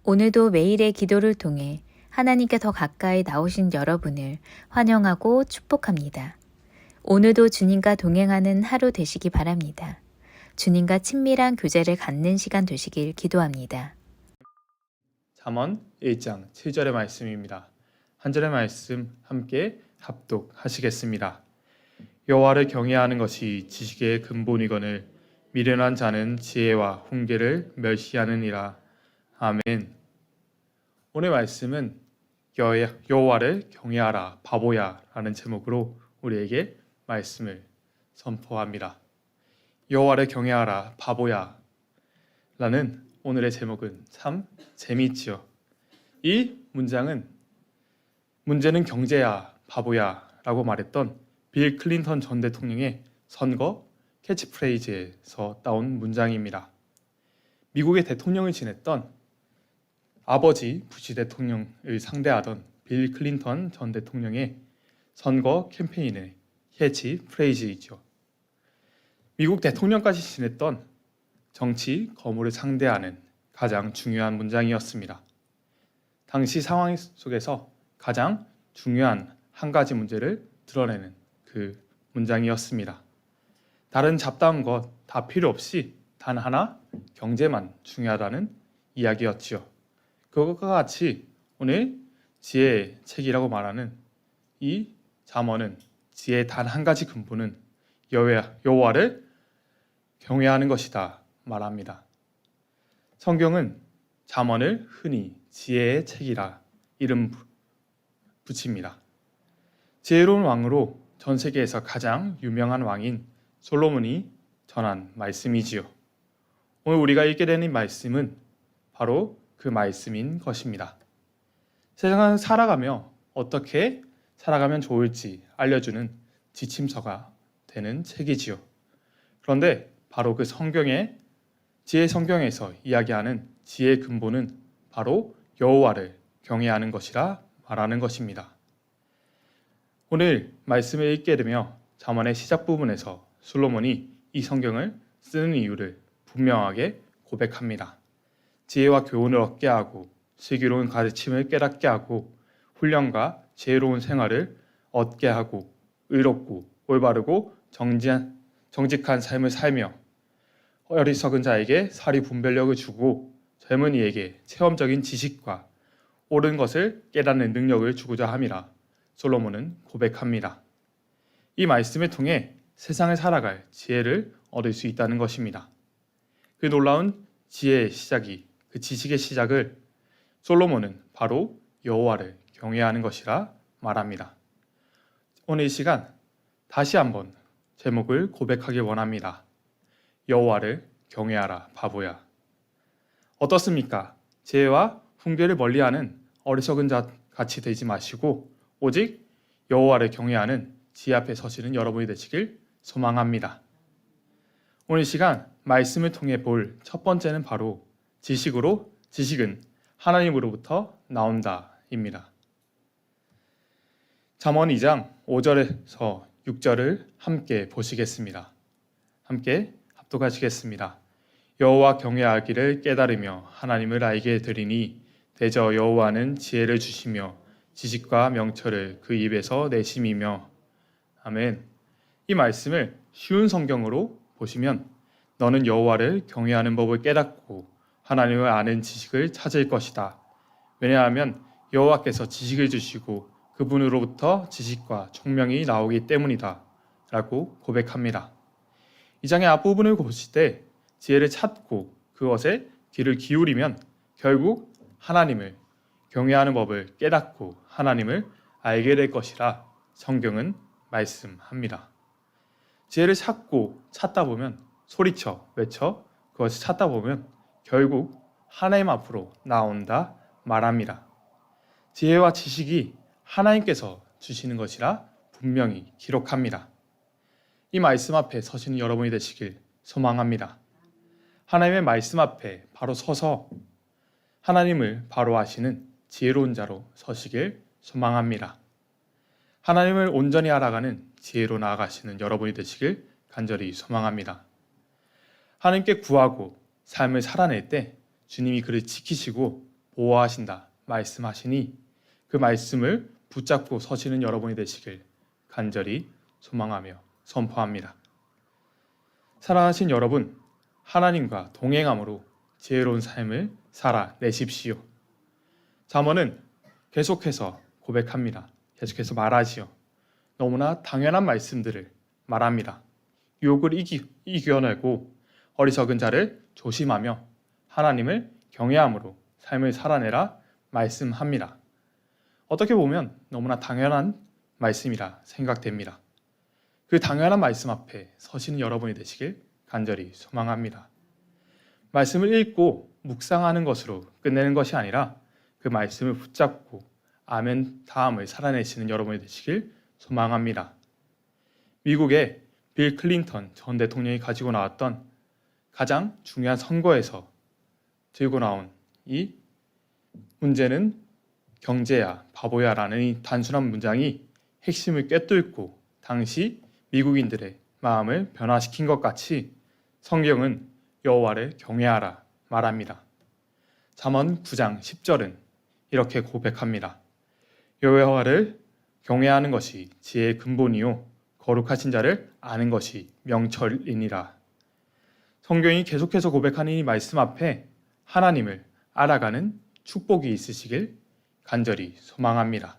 오늘도 매일의 기도를 통해 하나님께 더 가까이 나오신 여러분을 환영하고 축복합니다. 오늘도 주님과 동행하는 하루 되시기 바랍니다. 주님과 친밀한 교제를 갖는 시간 되시길 기도합니다. 잠언 1장 7절의 말씀입니다. 한 절의 말씀 함께 합독하시겠습니다. 여호와를 경외하는 것이 지식의 근본이거늘 미련한 자는 지혜와 훈계를 멸시하느니라. 아멘. 오늘 말씀은 여호와를 경외하라 바보야 라는 제목으로 우리에게 말씀을 선포합니다. 여호와를 경외하라 바보야 라는 오늘의 제목은 참 재미있지요. 이 문장은 문제는 경제야 바보야 라고 말했던 빌 클린턴 전 대통령의 선거 캐치프레이즈에서 따온 문장입니다. 미국의 대통령을 지냈던 아버지 부시 대통령을 상대하던 빌 클린턴 전 대통령의 선거 캠페인의 캐치프레이즈이죠. 미국 대통령까지 지냈던 정치 거물을 상대하는 가장 중요한 문장이었습니다. 당시 상황 속에서 가장 중요한 한 가지 문제를 드러내는 그 문장이었습니다. 다른 잡다한 것 다 필요 없이 단 하나 경제만 중요하다는 이야기였지요. 그것과 같이 오늘 지혜의 책이라고 말하는 이 잠언은 지혜의 단 한 가지 근본은 여호와를 경외하는 것이다 말합니다. 성경은 잠언을 흔히 지혜의 책이라 이름 붙입니다. 지혜로운 왕으로 전 세계에서 가장 유명한 왕인 솔로몬이 전한 말씀이지요. 오늘 우리가 읽게 되는 말씀은 바로 그 말씀인 것입니다. 세상을 살아가며 어떻게 살아가면 좋을지 알려주는 지침서가 되는 책이지요. 그런데 바로 그 지혜 성경에서 이야기하는 지혜의 근본은 바로 여호와를 경외하는 것이라 말하는 것입니다. 오늘 말씀을 읽게 되며 잠언의 시작 부분에서 솔로몬이 이 성경을 쓰는 이유를 분명하게 고백합니다. 지혜와 교훈을 얻게 하고 슬기로운 가르침을 깨닫게 하고 훈련과 지혜로운 생활을 얻게 하고 의롭고 올바르고 정직한 삶을 살며 어리석은 자에게 사리 분별력을 주고 젊은이에게 체험적인 지식과 옳은 것을 깨닫는 능력을 주고자 함이라 솔로몬은 고백합니다. 이 말씀을 통해 세상을 살아갈 지혜를 얻을 수 있다는 것입니다. 그 놀라운 지혜의 시작이 그 지식의 시작을 솔로몬은 바로 여호와를 경외하는 것이라 말합니다. 오늘 이 시간 다시 한번 제목을 고백하기 원합니다. 여호와를 경외하라 바보야. 어떻습니까? 지혜와 훈계를 멀리하는 어리석은 자 같이 되지 마시고 오직 여호와를 경외하는 지혜 앞에 서시는 여러분이 되시길 소망합니다. 오늘 시간 말씀을 통해 볼 첫 번째는 바로 지식은 하나님으로부터 나온다입니다. 잠언 2장 5절에서 6절을 함께 보시겠습니다. 함께 합독하시겠습니다. 여호와 경외하기를 깨달으며 하나님을 알게 되리니 대저 여호와는 지혜를 주시며 지식과 명철을 그 입에서 내심이며. 아멘. 이 말씀을 쉬운 성경으로 보시면 너는 여호와를 경외하는 법을 깨닫고 하나님을 아는 지식을 찾을 것이다. 왜냐하면 여호와께서 지식을 주시고 그분으로부터 지식과 총명이 나오기 때문이다 라고 고백합니다. 이 장의 앞부분을 보실 때 지혜를 찾고 그것에 귀를 기울이면 결국 하나님을 경외하는 법을 깨닫고 하나님을 알게 될 것이라 성경은 말씀합니다. 지혜를 찾다 보면 소리쳐 외쳐 그것을 찾다 보면 결국 하나님 앞으로 나온다 말합니다. 지혜와 지식이 하나님께서 주시는 것이라 분명히 기록합니다. 이 말씀 앞에 서시는 여러분이 되시길 소망합니다. 하나님의 말씀 앞에 바로 서서 하나님을 바로 아시는 지혜로운 자로 서시길 소망합니다. 하나님을 온전히 알아가는 지혜로 나아가시는 여러분이 되시길 간절히 소망합니다. 하나님께 구하고 삶을 살아낼 때 주님이 그를 지키시고 보호하신다 말씀하시니 그 말씀을 붙잡고 서시는 여러분이 되시길 간절히 소망하며 선포합니다. 사랑하신 여러분, 하나님과 동행함으로 지혜로운 삶을 살아내십시오. 잠언은 계속해서 고백합니다. 계속해서 말하지요. 너무나 당연한 말씀들을 말합니다. 유혹을 이겨내고 어리석은 자를 조심하며 하나님을 경외함으로 삶을 살아내라 말씀합니다. 어떻게 보면 너무나 당연한 말씀이라 생각됩니다. 그 당연한 말씀 앞에 서시는 여러분이 되시길 간절히 소망합니다. 말씀을 읽고 묵상하는 것으로 끝내는 것이 아니라 그 말씀을 붙잡고 아멘 다음을 살아내시는 여러분이 되시길 소망합니다. 미국의 빌 클린턴 전 대통령이 가지고 나왔던 가장 중요한 선거에서 들고 나온 이 문제는 경제야 바보야라는 이 단순한 문장이 핵심을 꿰뚫고 당시 미국인들의 마음을 변화시킨 것 같이 성경은 여호와를 경외하라 말합니다. 잠언 9장 10절은 이렇게 고백합니다. 여호와를 경외하는 것이 지혜의 근본이요 거룩하신 자를 아는 것이 명철이니라. 성경이 계속해서 고백하는 이 말씀 앞에 하나님을 알아가는 축복이 있으시길 간절히 소망합니다.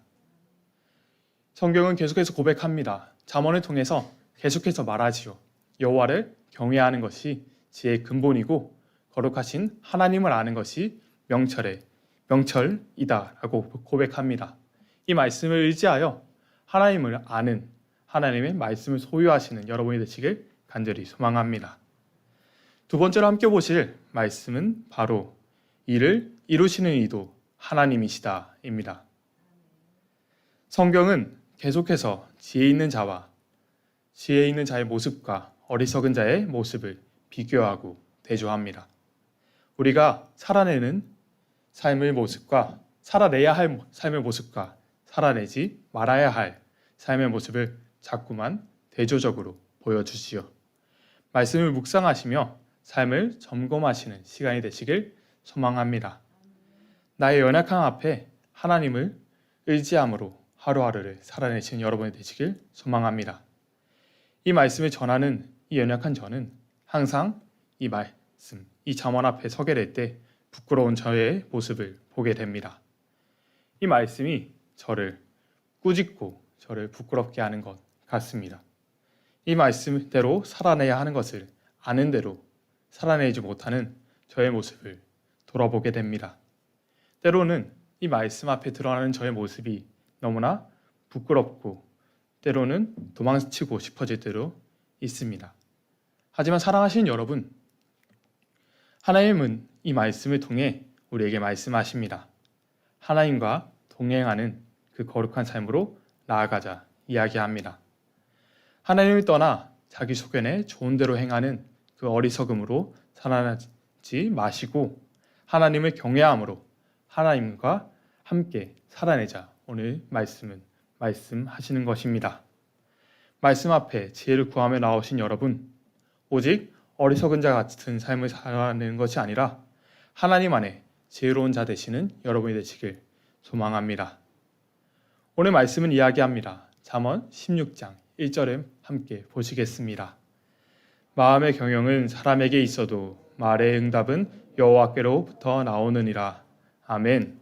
성경은 계속해서 고백합니다. 잠언을 통해서 계속해서 말하지요. 여호와를 경외하는 것이 지혜의 근본이고 거룩하신 하나님을 아는 것이 명철이다라고 고백합니다. 이 말씀을 의지하여 하나님을 아는 하나님의 말씀을 소유하시는 여러분이 되시길 간절히 소망합니다. 두 번째로 함께 보실 말씀은 바로 이를 이루시는 이도 하나님이시다입니다. 성경은 계속해서 지혜 있는 자의 모습과 어리석은 자의 모습을 비교하고 대조합니다. 우리가 살아내는 삶의 모습과 살아내야 할 삶의 모습과 살아내지 말아야 할 삶의 모습을 자꾸만 대조적으로 보여주시오. 말씀을 묵상하시며 삶을 점검하시는 시간이 되시길 소망합니다. 나의 연약함 앞에 하나님을 의지함으로 하루하루를 살아내시는 여러분이 되시길 소망합니다. 이 말씀을 전하는 이 연약한 저는 항상 이 말씀, 이 잠언 앞에 서게 될 때 부끄러운 저의 모습을 보게 됩니다. 이 말씀이 저를 꾸짖고 저를 부끄럽게 하는 것 같습니다. 이 말씀대로 살아내야 하는 것을 아는 대로 살아내지 못하는 저의 모습을 돌아보게 됩니다. 때로는 이 말씀 앞에 드러나는 저의 모습이 너무나 부끄럽고 때로는 도망치고 싶어질 때도 있습니다. 하지만 사랑하시는 여러분, 하나님은 이 말씀을 통해 우리에게 말씀하십니다. 하나님과 동행하는 그 거룩한 삶으로 나아가자 이야기합니다. 하나님을 떠나 자기 소견에 좋은 대로 행하는 그 어리석음으로 살아나지 마시고 하나님을 경외함으로 하나님과 함께 살아내자 오늘 말씀하시는 것입니다. 말씀 앞에 지혜를 구하며 나오신 여러분, 오직 어리석은 자 같은 삶을 살아내는 것이 아니라 하나님 안에 지혜로운 자 되시는 여러분이 되시길 소망합니다. 오늘 말씀은 이야기합니다. 잠언 16장 1절에 함께 보시겠습니다. 마음의 경영은 사람에게 있어도 말의 응답은 여호와께로부터 나오느니라. 아멘.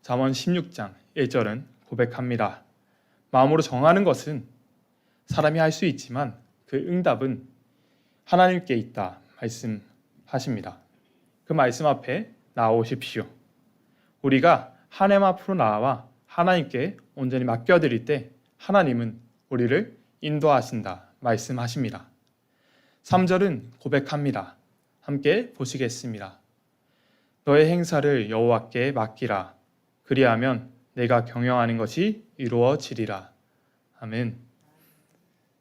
잠언 16장 1절은 고백합니다. 마음으로 정하는 것은 사람이 할 수 있지만 그 응답은 하나님께 있다 말씀하십니다. 그 말씀 앞에 나오십시오. 우리가 하나님 앞으로 나와 하나님께 온전히 맡겨드릴 때 하나님은 우리를 인도하신다 말씀하십니다. 3절은 고백합니다. 함께 보시겠습니다. 너의 행사를 여호와께 맡기라. 그리하면 내가 경영하는 것이 이루어지리라. 아멘.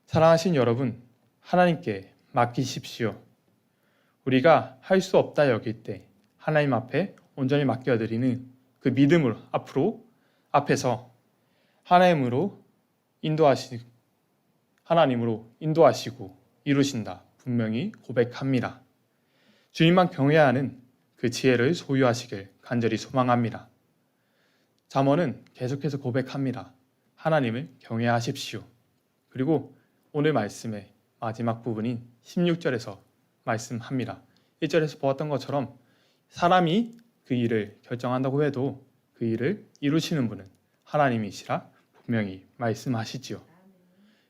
사랑하신 여러분, 하나님께 맡기십시오. 우리가 할 수 없다 여길 때 하나님 앞에 온전히 맡겨드리는 그 믿음으로 앞에서 하나님으로 인도하시고 이루신다 분명히 고백합니다. 주님만 경외하는 그 지혜를 소유하시길 간절히 소망합니다. 잠언은 계속해서 고백합니다. 하나님을 경외하십시오. 그리고 오늘 말씀의 마지막 부분인 16절에서 말씀합니다. 1절에서 보았던 것처럼 사람이 그 일을 결정한다고 해도 그 일을 이루시는 분은 하나님이시라 분명히 말씀하시지요.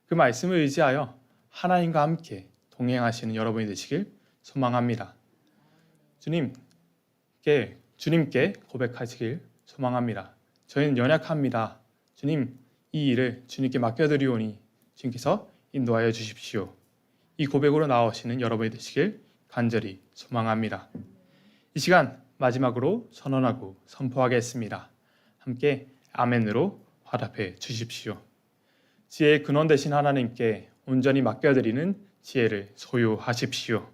그 말씀을 의지하여 하나님과 함께 동행하시는 여러분이 되시길 소망합니다. 주님께 고백하시길 소망합니다. 저희는 연약합니다. 주님, 이 일을 주님께 맡겨드리오니 주님께서 인도하여 주십시오. 이 고백으로 나오시는 여러분이 되시길 간절히 소망합니다. 이 시간 마지막으로 선언하고 선포하겠습니다. 함께 아멘으로 화답해 주십시오. 지혜의 근원 되신 하나님께 온전히 맡겨드리는 지혜를 소유하십시오.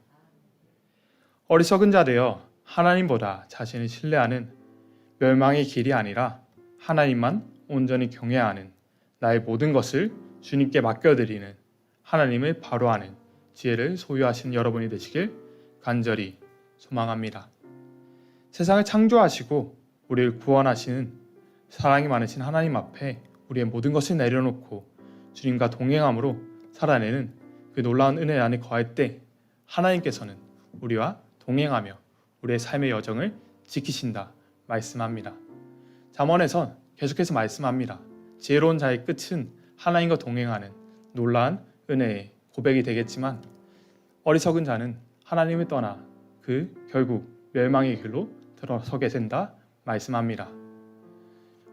어리석은 자 되어 하나님보다 자신을 신뢰하는 멸망의 길이 아니라 하나님만 온전히 경외하는 나의 모든 것을 주님께 맡겨드리는 하나님을 바로 아는 지혜를 소유하신 여러분이 되시길 간절히 소망합니다. 세상을 창조하시고 우리를 구원하시는 사랑이 많으신 하나님 앞에 우리의 모든 것을 내려놓고 주님과 동행함으로 살아내는 그 놀라운 은혜 안에 거할 때 하나님께서는 우리와 동행하며 우리의 삶의 여정을 지키신다 말씀합니다. 잠언에선 계속해서 말씀합니다. 지혜로운 자의 끝은 하나님과 동행하는 놀라운 은혜의 고백이 되겠지만 어리석은 자는 하나님을 떠나 그 결국 멸망의 길로 들어서게 된다 말씀합니다.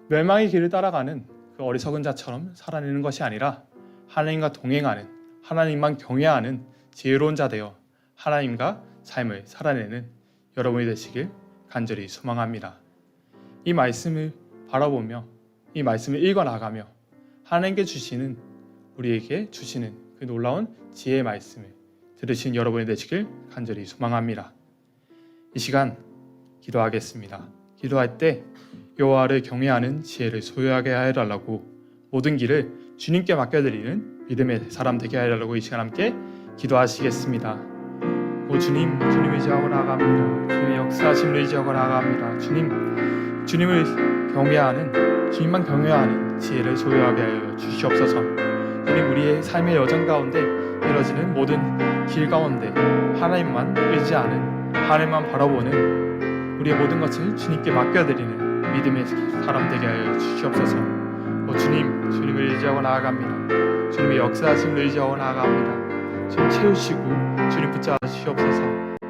멸망의 길을 따라가는 그 어리석은 자처럼 살아내는 것이 아니라 하나님과 동행하는 하나님만 경외하는 지혜로운 자 되어 하나님과 삶을 살아내는 여러분이 되시길 간절히 소망합니다. 이 말씀을 바라보며 이 말씀을 읽어나가며 하나님께 주시는 우리에게 주시는 그 놀라운 지혜의 말씀을 들으신 여러분이 되시길 간절히 소망합니다. 이 시간 기도하겠습니다. 기도할 때 여호와를 경외하는 지혜를 소유하게 해달라고 모든 길을 주님께 맡겨드리는 믿음의 사람 되게 해달라고 이 시간 함께 기도하시겠습니다. 오 주님, 주님 의지하고 나아갑니다. 주님의 역사하심을 의지하고 나아갑니다. 주님을 경외하는 주님만 경외하는 지혜를 소유하게 하여 주시옵소서. 주님, 우리의 삶의 여정 가운데 이뤄지는 모든 길 가운데 하나님만 의지하는 하나님만 바라보는 우리의 모든 것을 주님께 맡겨드리는 믿음의 사람 되게 하여 주시옵소서. 오 주님, 주님을 의지하고 나아갑니다. 주님의 역사하심을 의지하고 나아갑니다. 주님 채우시고 주님 붙잡아 주시옵소서.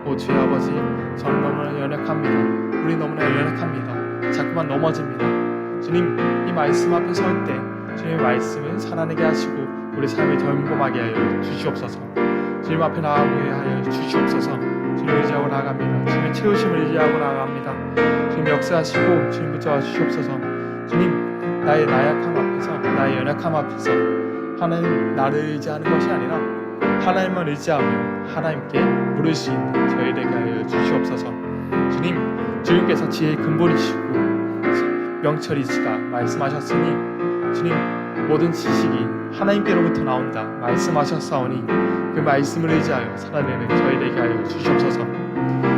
오 주의 아버지, 저는 너무나 연약합니다. 우리 너무나 연약합니다. 자꾸만 넘어집니다. 주님, 이 말씀 앞에 설 때 주님의 말씀을 살아내게 하시고 우리 삶을 점검하게 하여 주시옵소서. 주님 앞에 나아오게 하여 주시옵소서. 주님 의지하고 나아갑니다. 주님의 채우심을 의지하고 나아갑니다. 주님 역사하시고 주님 붙잡아 주시옵소서. 주님, 나의 나약함 앞에서 나의 연약함 앞에서 하나님 나를 의지하는 것이 아니라 하나님만 의지하며 하나님께 물을 수 있는 저희 되게 하여 주시옵소서. 주님께서 지혜의 근본이시고 명철이시다 말씀하셨으니 주님, 모든 지식이 하나님께로부터 나온다 말씀하셨사오니 그 말씀을 의지하여 살아내는 저희 되게 하여 주시옵소서.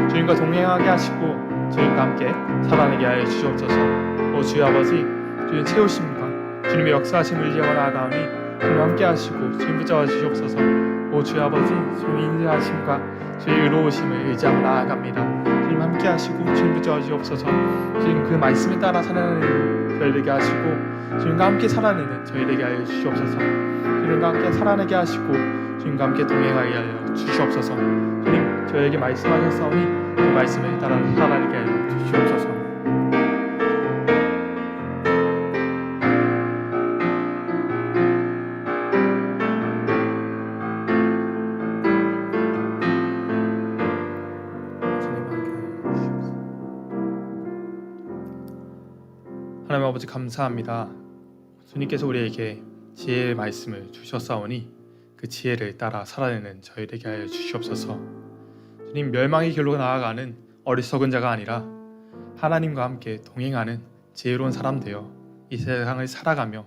주님과 동행하게 하시고 주님과 함께 살아내게 하여 주시옵소서. 오 주의 아버지, 주님 채우심과 주님의 역사하심을 의지하고 나아가오니 주님 함께 하시고 주님 붙잡아 주시옵소서. 오 주의 아버지, 주님 인자하심과 주의 의로우심을 의지하고 나아갑니다. 주님 함께 하시고 주님 붙잡아 주시옵소서. 주님 그 말씀에 따라 살아내는 저희 되게 하시고 주님과 함께 살아내는 저희 되게 하여 주시옵소서. 주님과 함께 살아내게 하시고 주님과 함께 동행하게 하여 주시옵소서. 주님, 저에게 말씀하셨사오니 그 말씀에 따라 살아내게 하여 주시옵소서. 하나님 아버지, 감사합니다. 주님께서 우리에게 지혜의 말씀을 주셨사오니 그 지혜를 따라 살아내는 저희 되게 하여 주시옵소서. 주님, 멸망의 길로 나아가는 어리석은 자가 아니라 하나님과 함께 동행하는 지혜로운 사람 되어 이 세상을 살아가며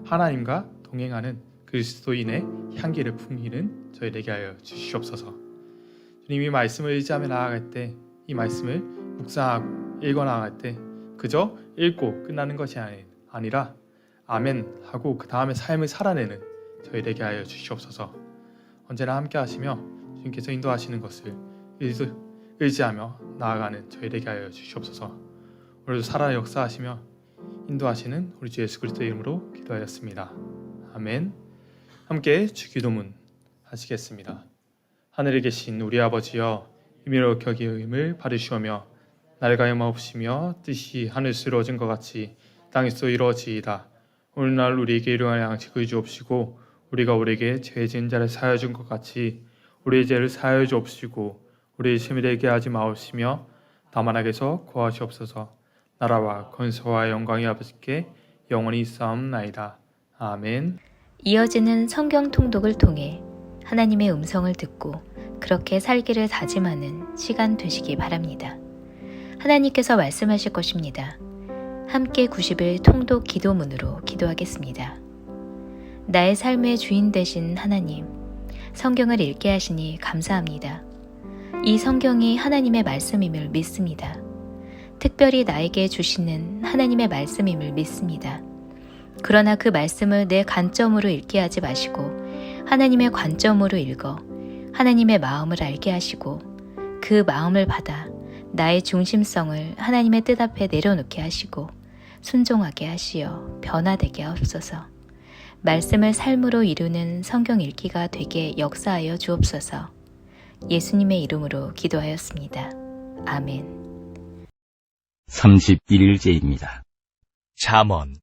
하나님과 동행하는 그리스도인의 향기를 풍기는 저희 되게 하여 주시옵소서. 주님, 이 말씀을 의지하며 나아갈 때 이 말씀을 묵상하고 읽어나갈 때 그저 읽고 끝나는 것이 아니라 아멘 하고 그 다음에 삶을 살아내는 저희 되게 하여 주시옵소서. 언제나 함께 하시며 주님께서 인도하시는 것을 의지하며 나아가는 저희 되게 하여 주시옵소서. 오늘도 살아 역사하시며 인도하시는 우리 주 예수 그리스도의 이름으로 기도하였습니다. 아멘. 함께 주기도문 하시겠습니다. 하늘에 계신 우리 아버지여, 이미로 격임을 받으시오며 날과 염없으며 뜻이 하늘에서 이루어진 것 같이 땅에서 이루어지이다. 오늘날 우리에게 일용할 양식을 주옵시고 우리가 우리에게 죄 지은 자를 사하여 준 것 같이 우리의 죄를 사하여 주옵시고 우리의 시험에 들게 하지 마옵시며 다만 악에서 구하시옵소서. 나라와 권세와 영광이 아버지께 영원히 있사옵나이다. 아멘. 이어지는 성경 통독을 통해 하나님의 음성을 듣고 그렇게 살기를 다짐하는 시간 되시기 바랍니다. 하나님께서 말씀하실 것입니다. 함께 90일 통독 기도문으로 기도하겠습니다. 나의 삶의 주인 되신 하나님, 성경을 읽게 하시니 감사합니다. 이 성경이 하나님의 말씀임을 믿습니다. 특별히 나에게 주시는 하나님의 말씀임을 믿습니다. 그러나 그 말씀을 내 관점으로 읽게 하지 마시고 하나님의 관점으로 읽어 하나님의 마음을 알게 하시고 그 마음을 받아 나의 중심성을 하나님의 뜻 앞에 내려놓게 하시고 순종하게 하시어 변화되게 하옵소서. 말씀을 삶으로 이루는 성경 읽기가 되게 역사하여 주옵소서. 예수님의 이름으로 기도하였습니다. 아멘. 31일째입니다. 잠언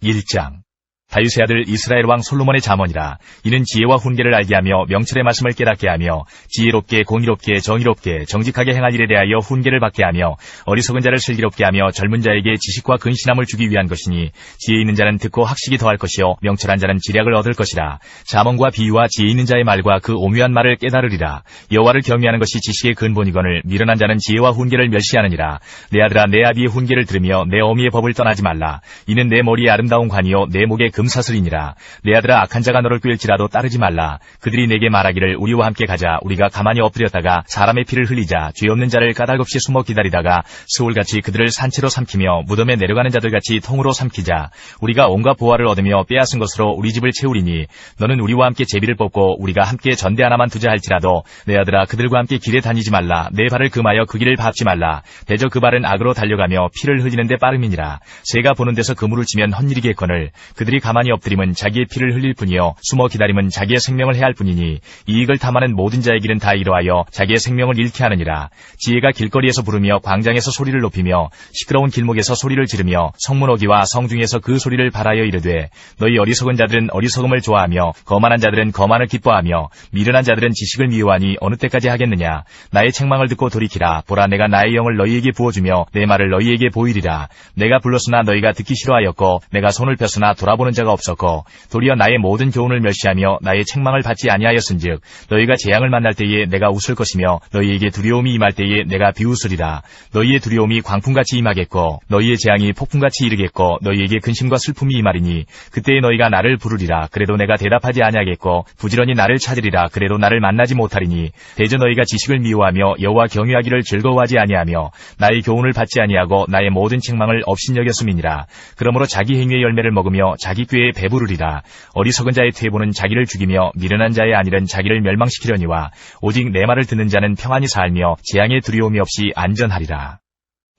1장. 다윗의 아들 이스라엘 왕 솔로몬의 잠언이라. 이는 지혜와 훈계를 알게 하며 명철의 말씀을 깨닫게 하며 지혜롭게 공의롭게 정의롭게 정직하게 행할 일에 대하여 훈계를 받게 하며 어리석은 자를 슬기롭게 하며 젊은 자에게 지식과 근신함을 주기 위한 것이니 지혜 있는 자는 듣고 학식이 더할 것이요 명철한 자는 지략을 얻을 것이라. 잠언과 비유와 지혜 있는 자의 말과 그 오묘한 말을 깨달으리라. 여호와를 경외하는 것이 지식의 근본이거늘 미련한 자는 지혜와 훈계를 멸시하느니라. 내 아들아, 내 아비의 훈계를 들으며 내 어미의 법을 떠나지 말라. 이는 내 머리에 아름다운 관이요 내 목에 금사슬이니라. 내 아들아, 악한 자가 너를 꾀일지라도 따르지 말라. 그들이 내게 말하기를 우리와 함께 가자. 우리가 가만히 엎드렸다가 사람의 피를 흘리자. 죄 없는 자를 까닭없이 숨어 기다리다가 스올같이 그들을 산채로 삼키며 무덤에 내려가는 자들같이 통으로 삼키자. 우리가 온갖 보화를 얻으며 빼앗은 것으로 우리 집을 채우리니 너는 우리와 함께 제비를 뽑고 우리가 함께 전대 하나만 두자 할지라도 내 아들아, 그들과 함께 길에 다니지 말라. 내 발을 금하여 그 길을 밟지 말라. 대저 그 발은 악으로 달려가며 피를 흘리는데 빠름이니라. 새가 보는 데서 그물을 치면 헛일이겠거늘 그들이 가만히 엎드림은 자기의 피를 흘릴 뿐이요 숨어 기다림은 자기의 생명을 해할 뿐이니 이익을 탐하는 모든 자의 길은 다 이러하여 자기의 생명을 잃게 하느니라. 지혜가 길거리에서 부르며 광장에서 소리를 높이며 시끄러운 길목에서 소리를 지르며 성문어기와 성중에서 그 소리를 발하여 이르되 너희 어리석은 자들은 어리석음을 좋아하며 거만한 자들은 거만을 기뻐하며 미련한 자들은 지식을 미워하니 어느 때까지 하겠느냐. 나의 책망을 듣고 돌이키라. 보라, 내가 나의 영을 너희에게 부어주며 내 말을 너희에게 보이리라. 내가 불렀으나 너희가 듣기 싫어하였고 내가 손을 폈으나 돌아보는 자가 없었고 도리어 나의 모든 교훈을 멸시하며 나의 책망을 받지 아니하였은즉 너희가 재앙을 만날 때에 내가 웃을 것이며 너희에게 두려움이 임할 때에 내가 비웃으리라. 너희의 두려움이 광풍같이 임하겠고 너희의 재앙이 폭풍같이 이르겠고 너희에게 근심과 슬픔이 임하리니 그때에 너희가 나를 부르리라. 그래도 내가 대답하지 아니하겠고 부지런히 나를 찾으리라. 그래도 나를 만나지 못하리니 대저 너희가 지식을 미워하며 여호와 경외하기를 즐거워하지 아니하며 나의 교훈을 받지 아니하고 나의 모든 책망을 업신여겼음이니라. 그러므로 자기 행위의 열매를 먹으며 자기 꾀에 배부르리라. 어리석은 자의 퇴보는 자기를 죽이며 미련한 자의 안일은 자기를 멸망시키려니와 오직 내 말을 듣는 자는 평안히 살며 재앙의 두려움이 없이 안전하리라.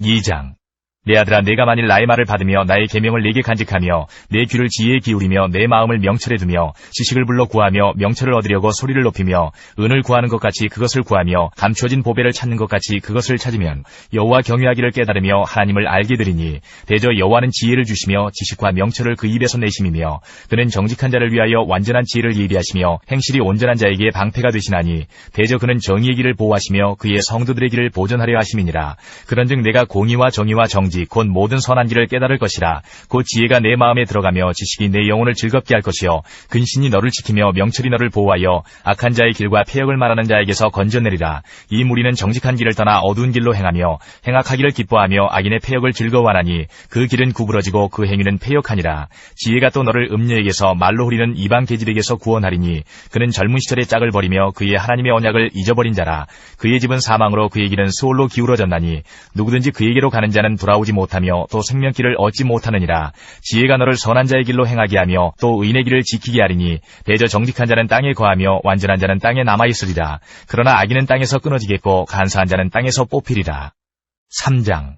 2장. 내 아들아, 내가 만일 나의 말을 받으며 나의 계명을 내게 간직하며 내 귀를 지혜에 기울이며 내 마음을 명철에 두며 지식을 불러 구하며 명철을 얻으려고 소리를 높이며 은을 구하는 것 같이 그것을 구하며 감추어진 보배를 찾는 것 같이 그것을 찾으면 여호와 경외하기를 깨달으며 하나님을 알게 되리니 대저 여호와는 지혜를 주시며 지식과 명철을 그 입에서 내심이며 그는 정직한 자를 위하여 완전한 지혜를 예비하시며 행실이 온전한 자에게 방패가 되시나니 대저 그는 정의의 길을 보호하시며 그의 성도들의 길을 보전하려 하심이니라. 그런즉 내가 공의와 정의와 정직을 정직 곧 모든 선한 길을 깨달을 것이라. 곧 지혜가 내 마음에 들어가며 지식이 내 영혼을 즐겁게 할 것이요 근신이 너를 지키며 명철이 너를 보호하여 악한 자의 길과 폐역을 말하는 자에게서 건져내리라. 이 무리는 정직한 길을 떠나 어두운 길로 행하며 행악하기를 기뻐하며 악인의 폐역을 즐거워하나니 그 길은 구부러지고 그 행위는 폐역하니라. 지혜가 또 너를 음녀에게서 말로 후리는 이방 계집에게서 구원하리니 그는 젊은 시절의 짝을 버리며 그의 하나님의 언약을 잊어버린 자라. 그의 집은 사망으로 그의 길은 수올로 기울어졌나니 누구든지 그에게로 가는 자는 돌아오지 못하며 또 생명길을 얻지 못하느니라. 지혜가 너를 선한 자의 길로 행하게 하며 또 의인의 길을 지키게 하리니 대저 정직한 자는 땅에 거하며 완전한 자는 땅에 남아있으리라. 그러나 악인은 땅에서 끊어지겠고 간사한 자는 땅에서 뽑히리라. 3장.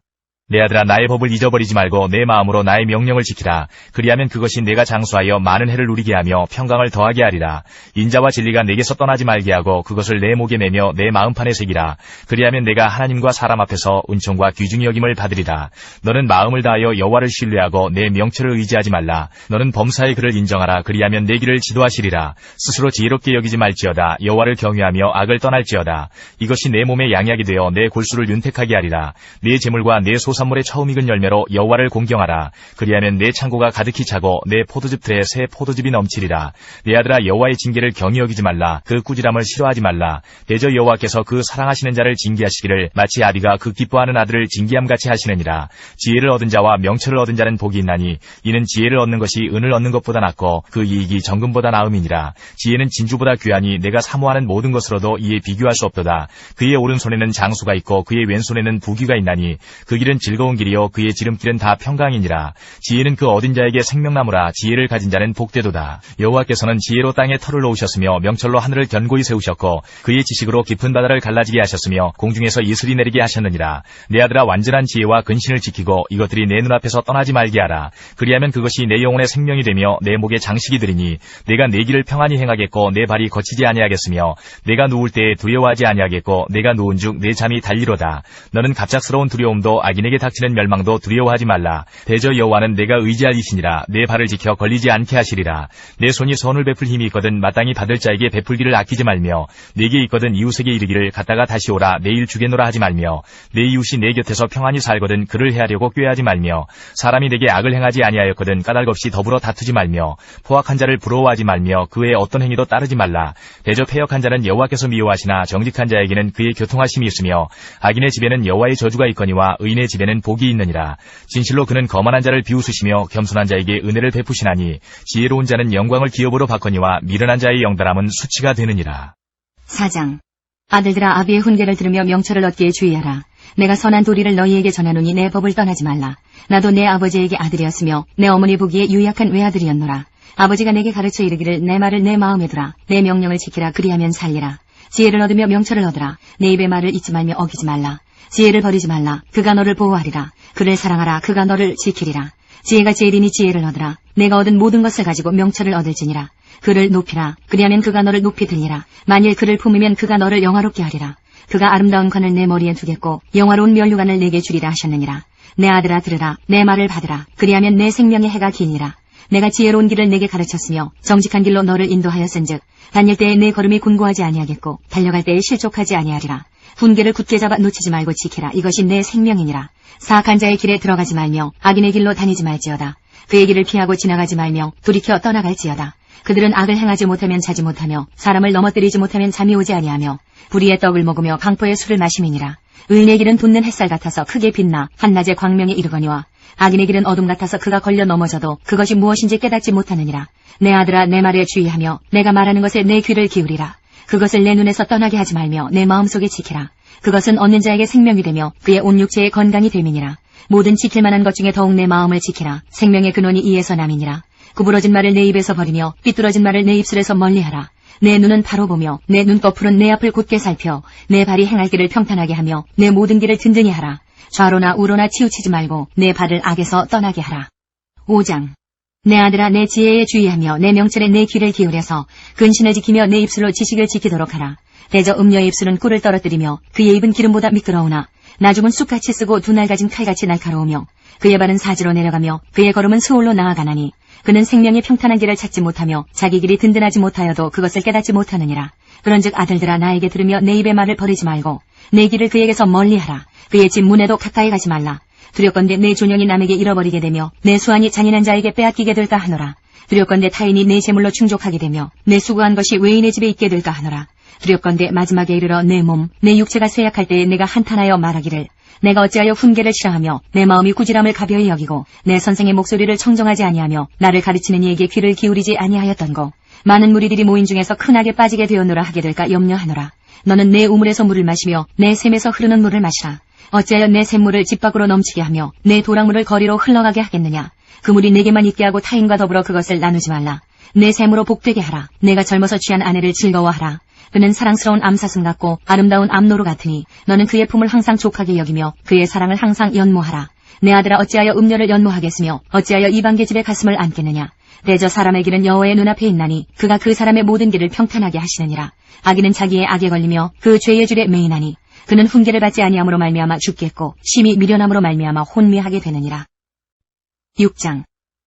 내 아들아 나의 법을 잊어버리지 말고 내 마음으로 나의 명령을 지키라. 그리하면 그것이 내가 장수하여 많은 해를 누리게 하며 평강을 더하게 하리라. 인자와 진리가 내게서 떠나지 말게 하고 그것을 내 목에 매며 내 마음판에 새기라. 그리하면 내가 하나님과 사람 앞에서 은총과 귀중히 여김을 받으리라. 너는 마음을 다하여 여호와를 신뢰하고 내 명철을 의지하지 말라. 너는 범사의 그를 인정하라. 그리하면 내 길을 지도하시리라. 스스로 지혜롭게 여기지 말지어다. 여호와를 경외하며 악을 떠날지어다. 이것이 내 몸에 양약이 되어 내 골수를 윤택하게 하리라. 내 재물과 내 소산물의 처음 익은 열매로 여호와를 공경하라. 그리하면 내 창고가 가득히 차고 내 포도즙 틀에 새 포도즙이 넘치리라. 내 아들아 여호와의 징계를 경히 여기지 말라. 그 꾸지람을 싫어하지 말라. 대저 여호와께서 그 사랑하시는 자를 징계하시기를 마치 아비가 그 기뻐하는 아들을 징계함같이 하시느니라. 지혜를 얻은 자와 명철을 얻은 자는 복이 있나니 이는 지혜를 얻는 것이 은을 얻는 것보다 낫고 그 이익이 정금보다 나음이니라. 지혜는 진주보다 귀하니 내가 사모하는 모든 것으로도 이에 비교할 수 없도다. 그의 오른손에는 장수가 있고 그의 왼손에는 부귀가 있나니 그 길은 즐거운 길이요 그의 지름길은 다 평강이니라. 지혜는 그 얻은 자에게 생명나무라. 지혜를 가진 자는 복되도다. 여호와께서는 지혜로 땅에 털을 놓으셨으며 명철로 하늘을 견고히 세우셨고 그의 지식으로 깊은 바다를 갈라지게 하셨으며 공중에서 이슬이 내리게 하셨느니라. 내 아들아 완전한 지혜와 근신을 지키고 이것들이 내 눈앞에서 떠나지 말게 하라. 그리하면 그것이 내 영혼의 생명이 되며 내 목에 장식이 되리니 내가 내 길을 평안히 행하겠고 내 발이 거치지 아니하겠으며 내가 누울 때에 두려워하지 아니하겠고 내가 누운즉 내 잠이 달리로다. 너는 갑작스러운 두려움도 악인에게 닥치는 멸망도 두려워하지 말라. 대저 여호와는 내가 의지할 이시니라. 내 발을 지켜 걸리지 않게 하시리라. 내 손이 선을 베풀 힘이 있거든 마땅히 받을 자에게 베풀기를 아끼지 말며 내게 있거든 이웃에게 이르기를 갔다가 다시 오라 내일 주겠노라 하지 말며 내 이웃이 내 곁에서 평안히 살거든 그를 해하려고 꾀하지 말며 사람이 내게 악을 행하지 아니하였거든 까닭없이 더불어 다투지 말며 포악한 자를 부러워하지 말며 그 외 어떤 행위도 따르지 말라. 대저 패역한 자는 여호와께서 미워하시나 정직한 자에게는 그의 교통하심이 있으며 악인의 집에는 여호와의 저주가 있거니와 의인의 집에는 복이 있느니라. 진실로 그는 거만한 자를 비웃으시며 겸손한 자에게 은혜를 베푸시나니 지혜로운 자는 영광을 기업으로 받거니와 미련한 자의 영달함은 수치가 되느니라. 4장. 아들들아 아비의 훈계를 들으며 명철을 얻기에 주의하라. 내가 선한 도리를 너희에게 전하노니 내 법을 떠나지 말라. 나도 내 아버지에게 아들이었으며 내 어머니 보기에 유약한 외아들이었노라. 아버지가 내게 가르쳐 이르기를 내 말을 내 마음에 두라. 내 명령을 지키라. 그리하면 살리라. 지혜를 얻으며 명철을 얻으라. 내 입의 말을 잊지 말며 어기지 말라. 지혜를 버리지 말라. 그가 너를 보호하리라. 그를 사랑하라. 그가 너를 지키리라. 지혜가 제일이니 지혜를 얻으라. 내가 얻은 모든 것을 가지고 명철을 얻을지니라. 그를 높이라. 그리하면 그가 너를 높이 들리라. 만일 그를 품으면 그가 너를 영화롭게 하리라. 그가 아름다운 관을 내 머리에 두겠고 영화로운 면류관을 내게 주리라 하셨느니라. 내 아들아 들으라. 내 말을 받으라. 그리하면 내 생명의 해가 기니라. 내가 지혜로운 길을 내게 가르쳤으며 정직한 길로 너를 인도하였은즉 다닐 때에 내 걸음이 곤고하지 아니하겠고 달려갈 때에 실족하지 아니하리라. 훈계를 굳게 잡아 놓치지 말고 지키라. 이것이 내 생명이니라. 사악한 자의 길에 들어가지 말며 악인의 길로 다니지 말지어다. 그의 길을 피하고 지나가지 말며 돌이켜 떠나갈지어다. 그들은 악을 행하지 못하면 자지 못하며 사람을 넘어뜨리지 못하면 잠이 오지 아니하며 불의의 떡을 먹으며 강포의 술을 마심이니라. 의인의 길은 돋는 햇살 같아서 크게 빛나 한낮의 광명에 이르거니와 악인의 길은 어둠 같아서 그가 걸려 넘어져도 그것이 무엇인지 깨닫지 못하느니라. 내 아들아 내 말에 주의하며 내가 말하는 것에 내 귀를 기울이라. 그것을 내 눈에서 떠나게 하지 말며 내 마음속에 지키라. 그것은 얻는 자에게 생명이 되며 그의 온 육체의 건강이 됨이니라. 모든 지킬 만한 것 중에 더욱 내 마음을 지키라. 생명의 근원이 이에서 남이니라. 구부러진 말을 내 입에서 버리며 삐뚤어진 말을 내 입술에서 멀리하라. 내 눈은 바로 보며 내 눈꺼풀은 내 앞을 곧게 살펴 내 발이 행할 길을 평탄하게 하며 내 모든 길을 든든히 하라. 좌로나 우로나 치우치지 말고 내 발을 악에서 떠나게 하라. 5장. 내 아들아 내 지혜에 주의하며 내 명철에 내 귀를 기울여서 근신을 지키며 내 입술로 지식을 지키도록 하라. 대저 음녀의 입술은 꿀을 떨어뜨리며 그의 입은 기름보다 미끄러우나 나중은 쑥같이 쓰고 두 날 가진 칼같이 날카로우며 그의 발은 사지로 내려가며 그의 걸음은 수올로 나아가나니 그는 생명의 평탄한 길을 찾지 못하며 자기 길이 든든하지 못하여도 그것을 깨닫지 못하느니라. 그런즉 아들들아 나에게 들으며 내 입의 말을 버리지 말고 내 길을 그에게서 멀리하라. 그의 집 문에도 가까이 가지 말라. 두렵건대 내 존영이 남에게 잃어버리게 되며 내 수완이 잔인한 자에게 빼앗기게 될까 하노라. 두렵건대 타인이 내 재물로 충족하게 되며 내 수고한 것이 외인의 집에 있게 될까 하노라. 두렵건대 마지막에 이르러 내 몸, 내 육체가 쇠약할 때에 내가 한탄하여 말하기를 내가 어찌하여 훈계를 싫어하며 내 마음이 꾸지람을 가벼이 여기고 내 선생의 목소리를 청정하지 아니하며 나를 가르치는 이에게 귀를 기울이지 아니하였던고. 많은 무리들이 모인 중에서 큰악에 빠지게 되었노라 하게 될까 염려하노라. 너는 내 우물에서 물을 마시며 내 샘에서 흐르는 물을 마시라. 어찌하여 내 샘물을 집 밖으로 넘치게 하며 내 도랑물을 거리로 흘러가게 하겠느냐. 그 물이 내게만 있게 하고 타인과 더불어 그것을 나누지 말라. 내 샘으로 복되게 하라. 내가 젊어서 취한 아내를 즐거워하라. 그는 사랑스러운 암사슴 같고 아름다운 암노루 같으니 너는 그의 품을 항상 족하게 여기며 그의 사랑을 항상 연모하라. 내 아들아 어찌하여 음녀를 연모하겠으며 어찌하여 이방계 집에 가슴을 안겠느냐. 대저 사람의 길은 여호와의 눈앞에 있나니 그가 그 사람의 모든 길을 평탄하게 하시느니라. 악인은 자기의 악에 걸리며 그 죄의 줄에 매이나니 그는 훈계를 받지 아니함으로 말미암아 죽겠고 심히 미련함으로 말미암아 혼미하게 되느니라. 6장.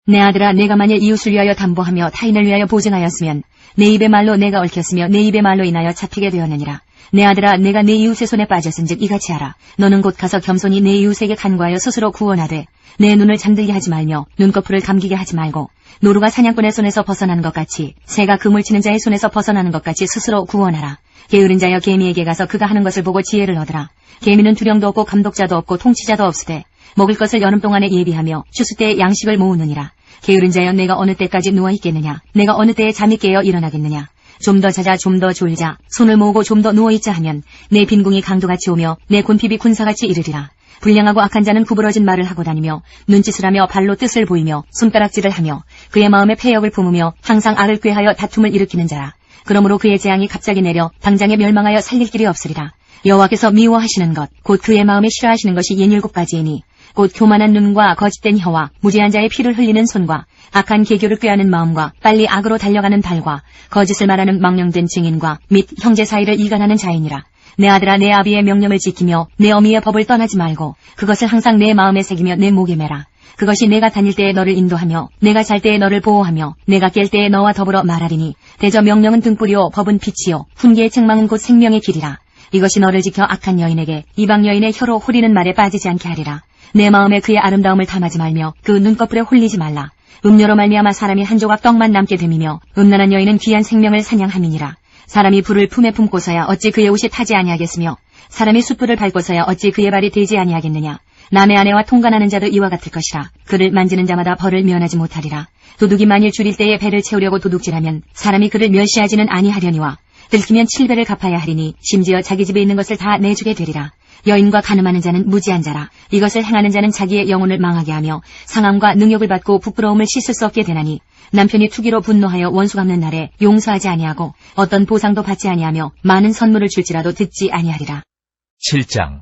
내 아들아 내가 만일 이웃을 위하여 담보하며 타인을 위하여 보증하였으면 내 입의 말로 내가 얽혔으며 내 입의 말로 인하여 잡히게 되었느니라. 내 아들아 내가 내 이웃의 손에 빠졌은즉 이같이 하라. 너는 곧 가서 겸손히 내 이웃에게 간구하여 스스로 구원하되 내 눈을 잠들게 하지 말며 눈꺼풀을 감기게 하지 말고 노루가 사냥꾼의 손에서 벗어나는 것 같이 새가 그물 치는 자의 손에서 벗어나는 것 같이 스스로 구원하라. 게으른 자여 개미에게 가서 그가 하는 것을 보고 지혜를 얻으라. 개미는 두령도 없고 감독자도 없고 통치자도 없으되 먹을 것을 여름 동안에 예비하며 추수 때에 양식을 모으느니라. 게으른 자여 내가 어느 때까지 누워있겠느냐. 내가 어느 때에 잠이 깨어 일어나겠느냐. 좀 더 자자 좀 더 졸자 손을 모으고 좀 더 누워있자 하면 내 빈궁이 강도같이 오며 내 곤핍이 군사같이 이르리라. 불량하고 악한 자는 구부러진 말을 하고 다니며 눈짓을 하며 발로 뜻을 보이며 손가락질을 하며 그의 마음에 패역을 품으며 항상 악을 꾀하여 다툼을 일으키는 자라. 그러므로 그의 재앙이 갑자기 내려 당장에 멸망하여 살릴 길이 없으리라. 여호와께서 미워하시는 것 곧 그의 마음에 싫어하시는 것이 67가지이니 곧 교만한 눈과 거짓된 혀와 무지한 자의 피를 흘리는 손과 악한 계교를 꾀하는 마음과 빨리 악으로 달려가는 발과 거짓을 말하는 망령된 증인과 및 형제 사이를 이간하는 자이니라. 내 아들아 내 아비의 명령을 지키며 내 어미의 법을 떠나지 말고 그것을 항상 내 마음에 새기며 내 목에 매라. 그것이 내가 다닐 때에 너를 인도하며 내가 잘 때에 너를 보호하며 내가 깰 때에 너와 더불어 말하리니 대저 명령은 등불이요 법은 빛이요 훈계의 책망은 곧 생명의 길이라. 이것이 너를 지켜 악한 여인에게 이방 여인의 혀로 홀리는 말에 빠지지 않게 하리라. 내 마음에 그의 아름다움을 탐하지 말며 그 눈꺼풀에 홀리지 말라. 음료로 말미암아 사람이 한 조각 떡만 남게 됨이며 음란한 여인은 귀한 생명을 사냥함이니라. 사람이 불을 품에 품고서야 어찌 그의 옷이 타지 아니하겠으며 사람이 숯불을 밟고서야 어찌 그의 발이 되지 아니하겠느냐. 남의 아내와 통관하는 자도 이와 같을 것이라. 그를 만지는 자마다 벌을 면하지 못하리라. 도둑이 만일 줄일 때에 배를 채우려고 도둑질하면 사람이 그를 멸시하지는 아니하려니와 들키면 7배를 갚아야 하리니 심지어 자기 집에 있는 것을 다 내주게 되리라. 여인과 간음하는 자는 무지한 자라. 이것을 행하는 자는 자기의 영혼을 망하게 하며 상함과 능욕을 받고 부끄러움을 씻을 수 없게 되나니 남편이 투기로 분노하여 원수 갚는 날에 용서하지 아니하고 어떤 보상도 받지 아니하며 많은 선물을 줄지라도 듣지 아니하리라. 7장.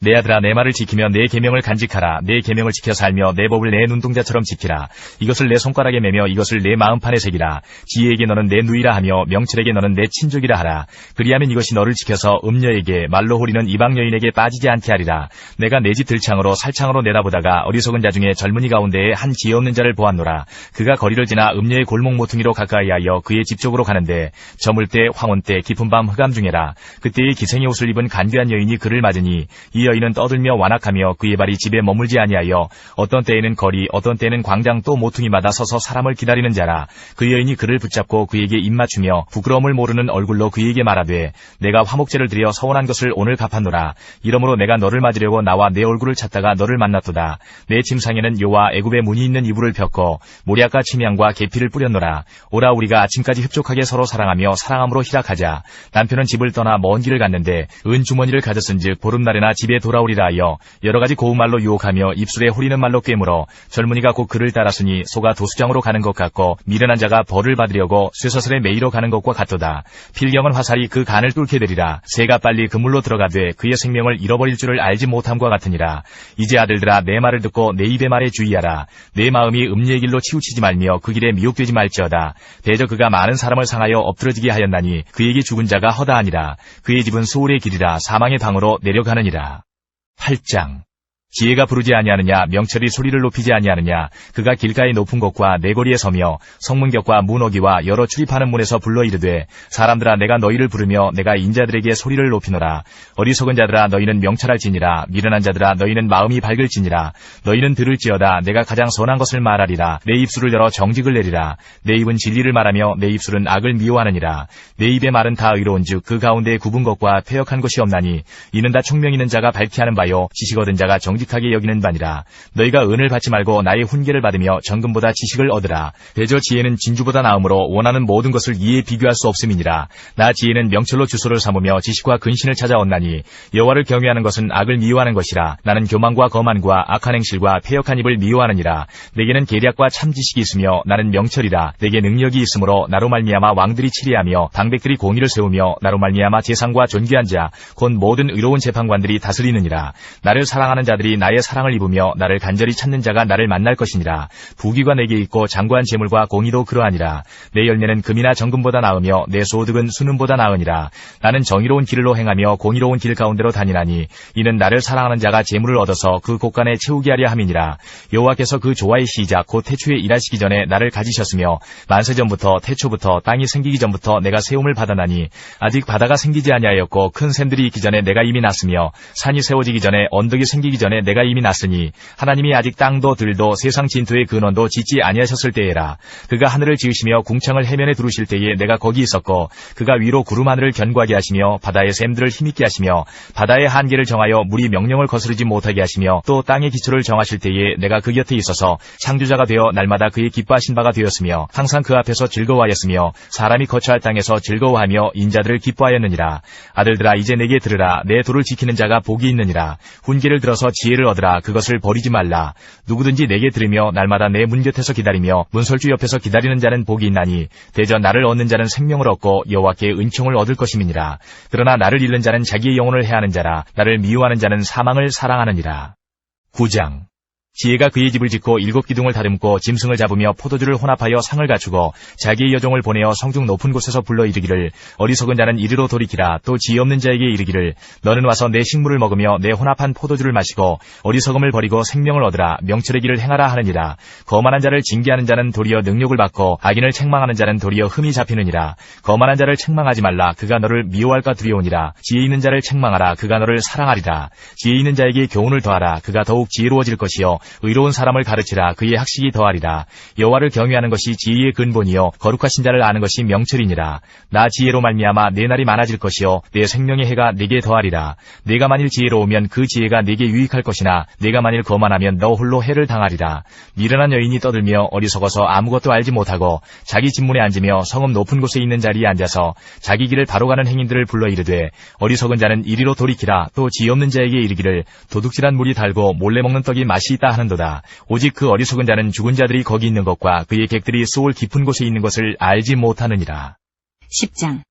내 아들아 내 말을 지키며 내 계명을 간직하라. 내 계명을 지켜 살며 내 법을 내 눈동자처럼 지키라. 이것을 내 손가락에 매며 이것을 내 마음판에 새기라. 지혜에게 너는 내 누이라 하며 명철에게 너는 내 친족이라 하라. 그리하면 이것이 너를 지켜서 음녀에게 말로 호리는 이방 여인에게 빠지지 않게 하리라. 내가 내 집 들창으로 살창으로 내다보다가 어리석은 자 중에 젊은이 가운데에 한 지혜 없는 자를 보았노라. 그가 거리를 지나 음녀의 골목 모퉁이로 가까이하여 그의 집 쪽으로 가는데 저물 때 황혼 때 깊은 밤 흑암 중에라. 그때의 기생의 옷을 입은 간귀한 여인이 그를 맞으니 이 여인은 떠들며 완악하며 그의 발이 집에 머물지 아니하여 어떤 때에는 거리 어떤 때에는 광장 또 모퉁이마다 서서 사람을 기다리는 자라. 그 여인이 그를 붙잡고 그에게 입맞추며 부끄러움을 모르는 얼굴로 그에게 말하되 내가 화목제를 드려 서원한 것을 오늘 갚았노라. 이러므로 내가 너를 맞으려고 나와 내 얼굴을 찾다가 너를 만났도다. 내 침상에는 요와 애굽의 문이 있는 이불을 폈고 모략과 침향과 계피를 뿌렸노라. 오라 우리가 아침까지 흡족하게 서로 사랑하며 사랑함으로 희락하자. 남편은 집을 떠나 먼 길을 갔는데 은주머니를 가졌은즉 보름날에나 집에 돌아오리라 하여 여러가지 고운말로 유혹하며 입술에 호리는 말로 꿰물어 젊은이가 곧 그를 따랐으니 소가 도수장으로 가는 것 같고 미련한 자가 벌을 받으려고 쇠서슬에 매이러 가는 것과 같도다. 필경은 화살이 그 간을 뚫게 되리라. 새가 빨리 그물로 들어가되 그의 생명을 잃어버릴 줄을 알지 못함과 같으니라. 이제 아들들아 내 말을 듣고 내 입의 말에 주의하라. 내 마음이 음녀의 길로 치우치지 말며 그 길에 미혹되지 말지어다. 대저 그가 많은 사람을 상하여 엎드러지게 하였나니 그에게 죽은 자가 허다하니라. 그의 집은 소울의 길이라 사망의 방으로 내려가느니라. 8장. 지혜가 부르지 아니하느냐, 명철이 소리를 높이지 아니하느냐. 그가 길가의 높은 곳과 내거리에 서며 성문격과 문어기와 여러 출입하는 문에서 불러 이르되, 사람들아, 내가 너희를 부르며 내가 인자들에게 소리를 높이노라. 어리석은 자들아, 너희는 명철할지니라. 미련한 자들아, 너희는 마음이 밝을지니라. 너희는 들을지어다. 내가 가장 선한 것을 말하리라. 내 입술을 열어 정직을 내리라. 내 입은 진리를 말하며 내 입술은 악을 미워하느니라. 내 입의 말은 다 의로운즉 그 가운데 굽은 것과 패역한 것이 없나니, 이는 다 총명 있는 자가 밝히 하는 바요 지식 얻은 자가 정직하게 여기는 바니라. 너희가 은을 받지 말고 나의 훈계를 받으며 정금보다 지식을 얻으라. 대저 지혜는 진주보다 나음으로 원하는 모든 것을 이에 비교할 수 없음이니라. 나 지혜는 명철로 주소를 삼으며 지식과 근신을 찾아 얻나니, 여호와를 경외하는 것은 악을 미워하는 것이라. 나는 교만과 거만과 악한 행실과 패역한 입을 미워하느니라. 내게는 계략과 참 지식이 있으며 나는 명철이라. 내게 능력이 있으므로 나로 말미암아 왕들이 치리하며 방백들이 공의를 세우며 나로 말미암아 재상과 존귀한 자 곧 모든 의로운 재판관들이 다스리느니라. 나를 사랑하는 자들이 나의 사랑을 입으며 나를 간절히 찾는 자가 나를 만날 것이니라. 부귀가 내게 있고 장구한 재물과 공의도 그러하니라. 내 열매는 금이나 정금보다 나으며 내 소득은 순음보다 나으니라. 나는 정의로운 길로 행하며 공의로운 길 가운데로 다니나니, 이는 나를 사랑하는 자가 재물을 얻어서 그 곳간에 채우게 하려 함이니라. 여호와께서 그 조화의 시작 곧 태초에 일하시기 전에 나를 가지셨으며, 만세전부터 태초부터 땅이 생기기 전부터 내가 세움을 받아나니, 아직 바다가 생기지 아니하였고 큰 샘들이 있기 전에 내가 이미 났으며, 산이 세워지기 전에 언덕이 생기기 전에 내가 이미 났으니, 하나님이 아직 땅도 들도 세상 진토의 근원도 짓지 아니하셨을 때에라. 그가 하늘을 지으시며 궁창을 해면에 두르실 때에 내가 거기 있었고, 그가 위로 구름 하늘을 견고하게 하시며 바다의 샘들을 힘있게 하시며 바다의 한계를 정하여 물이 명령을 거스르지 못하게 하시며 또 땅의 기초를 정하실 때에 내가 그 곁에 있어서 창조자가 되어 날마다 그의 기뻐하신 바가 되었으며, 항상 그 앞에서 즐거워하였으며 사람이 거처할 땅에서 즐거워하며 인자들을 기뻐하였느니라. 아들들아, 이제 내게 들으라. 내 도를 지키는 자가 복이 있느니라. 훈계를 들어서 지혜를 얻으라. 그것을 버리지 말라. 누구든지 내게 들으며 날마다 내 문 곁에서 기다리며 문설주 옆에서 기다리는 자는 복이 있나니, 대저 나를 얻는 자는 생명을 얻고 여호와께 은총을 얻을 것임이니라. 그러나 나를 잃는 자는 자기의 영혼을 해하는 자라. 나를 미워하는 자는 사망을 사랑하느니라. 9장. 지혜가 그의 집을 짓고 7 기둥을 다듬고 짐승을 잡으며 포도주를 혼합하여 상을 갖추고 자기의 여종을 보내어 성중 높은 곳에서 불러 이르기를, 어리석은 자는 이리로 돌이키라. 또 지혜 없는 자에게 이르기를, 너는 와서 내 식물을 먹으며 내 혼합한 포도주를 마시고 어리석음을 버리고 생명을 얻으라. 명철의 길을 행하라 하느니라. 거만한 자를 징계하는 자는 도리어 능력을 받고 악인을 책망하는 자는 도리어 흠이 잡히느니라. 거만한 자를 책망하지 말라. 그가 너를 미워할까 두려우니라. 지혜 있는 자를 책망하라. 그가 너를 사랑하리라. 지혜 있는 자에게 교훈을 더하라. 그가 더욱 지혜로워질 것이요 의로운 사람을 가르치라. 그의 학식이 더하리라. 여호와를 경외하는 것이 지혜의 근본이요 거룩하신 자를 아는 것이 명철이니라. 나 지혜로 말미암아 내 날이 많아질 것이요 내 생명의 해가 내게 더하리라. 내가 만일 지혜로우면 그 지혜가 내게 유익할 것이나, 내가 만일 거만하면 너 홀로 해를 당하리라. 미련한 여인이 떠들며 어리석어서 아무것도 알지 못하고 자기 집문에 앉으며 성읍 높은 곳에 있는 자리에 앉아서 자기 길을 바로 가는 행인들을 불러 이르되, 어리석은 자는 이리로 돌이키라. 또 지혜 없는 자에게 이르기를, 도둑질한 물이 달고 몰래 먹는 떡이 맛이 있다 하는도다. 오직 그 어리석은 자는 죽은 자들이 거기 있는 것과 그의 객들이 소울 깊은 곳에 있는 것을 알지 못하느니라. 10장.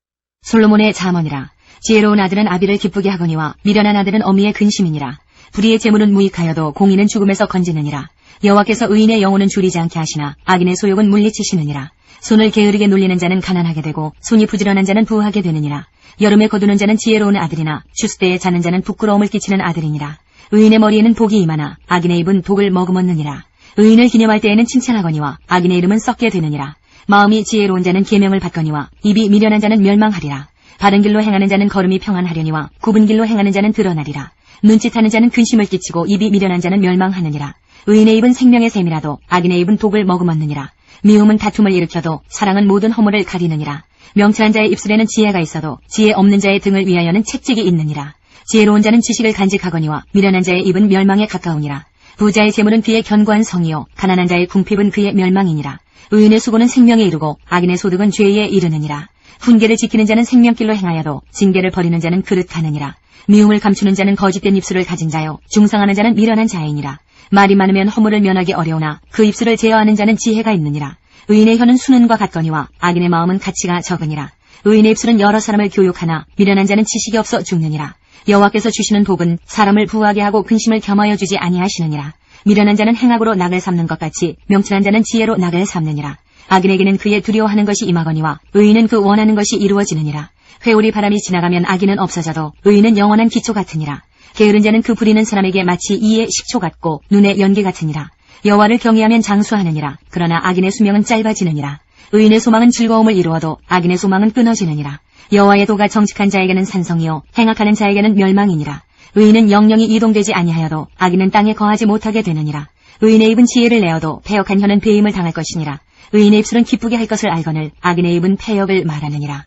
솔로몬의 잠언이라. 지혜로운 아들은 아비를 기쁘게 하거니와 미련한 아들은 어미의 근심이니라. 불의의 재물은 무익하여도 공의는 죽음에서 건지느니라. 여호와께서 의인의 영혼은 줄이지 않게 하시나 악인의 소욕은 물리치시느니라. 손을 게으르게 놀리는 자는 가난하게 되고 손이 부지런한 자는 부하게 되느니라. 여름에 거두는 자는 지혜로운 아들이나 추수때에 자는 자는 부끄러움을 끼치는 아들이니라. 의인의 머리에는 복이 임하나 악인의 입은 독을 머금었느니라. 의인을 기념할 때에는 칭찬하거니와 악인의 이름은 썩게 되느니라. 마음이 지혜로운 자는 계명을 받거니와 입이 미련한 자는 멸망하리라. 바른 길로 행하는 자는 걸음이 평안하려니와 굽은 길로 행하는 자는 드러나리라. 눈짓하는 자는 근심을 끼치고 입이 미련한 자는 멸망하느니라. 의인의 입은 생명의 샘이라도 악인의 입은 독을 머금었느니라. 미움은 다툼을 일으켜도 사랑은 모든 허물을 가리느니라. 명철한 자의 입술에는 지혜가 있어도 지혜 없는 자의 등을 위하여는 채찍이 있느니라. 지혜로운 자는 지식을 간직하거니와 미련한 자의 입은 멸망에 가까우니라. 부자의 재물은 그의 견고한 성이요 가난한 자의 궁핍은 그의 멸망이니라. 의인의 수고는 생명에 이르고 악인의 소득은 죄에 이르느니라. 훈계를 지키는 자는 생명길로 행하여도 징계를 버리는 자는 그릇하느니라. 미움을 감추는 자는 거짓된 입술을 가진 자요 중상하는 자는 미련한 자이니라. 말이 많으면 허물을 면하기 어려우나 그 입술을 제어하는 자는 지혜가 있느니라. 의인의 혀는 수는과 같거니와 악인의 마음은 가치가 적으니라. 의인의 입술은 여러 사람을 교육하나 미련한 자는 지식이 없어 죽느니라. 여호와께서 주시는 복은 사람을 부하게 하고 근심을 겸하여 주지 아니하시느니라. 미련한 자는 행악으로 낙을 삼는 것 같이 명철한 자는 지혜로 낙을 삼느니라. 악인에게는 그의 두려워하는 것이 임하거니와 의인은 그 원하는 것이 이루어지느니라. 회오리 바람이 지나가면 악인은 없어져도 의인은 영원한 기초 같으니라. 게으른 자는 그 부리는 사람에게 마치 이의 식초 같고 눈의 연기 같으니라. 여호와를 경외하면 장수하느니라. 그러나 악인의 수명은 짧아지느니라. 의인의 소망은 즐거움을 이루어도 악인의 소망은 끊어지느니라. 여호와의 도가 정직한 자에게는 산성이요 행악하는 자에게는 멸망이니라. 의인은 영영이 이동되지 아니하여도 악인은 땅에 거하지 못하게 되느니라. 의인의 입은 지혜를 내어도 패역한 혀는 배임을 당할 것이니라. 의인의 입술은 기쁘게 할 것을 알거늘 악인의 입은 패역을 말하느니라.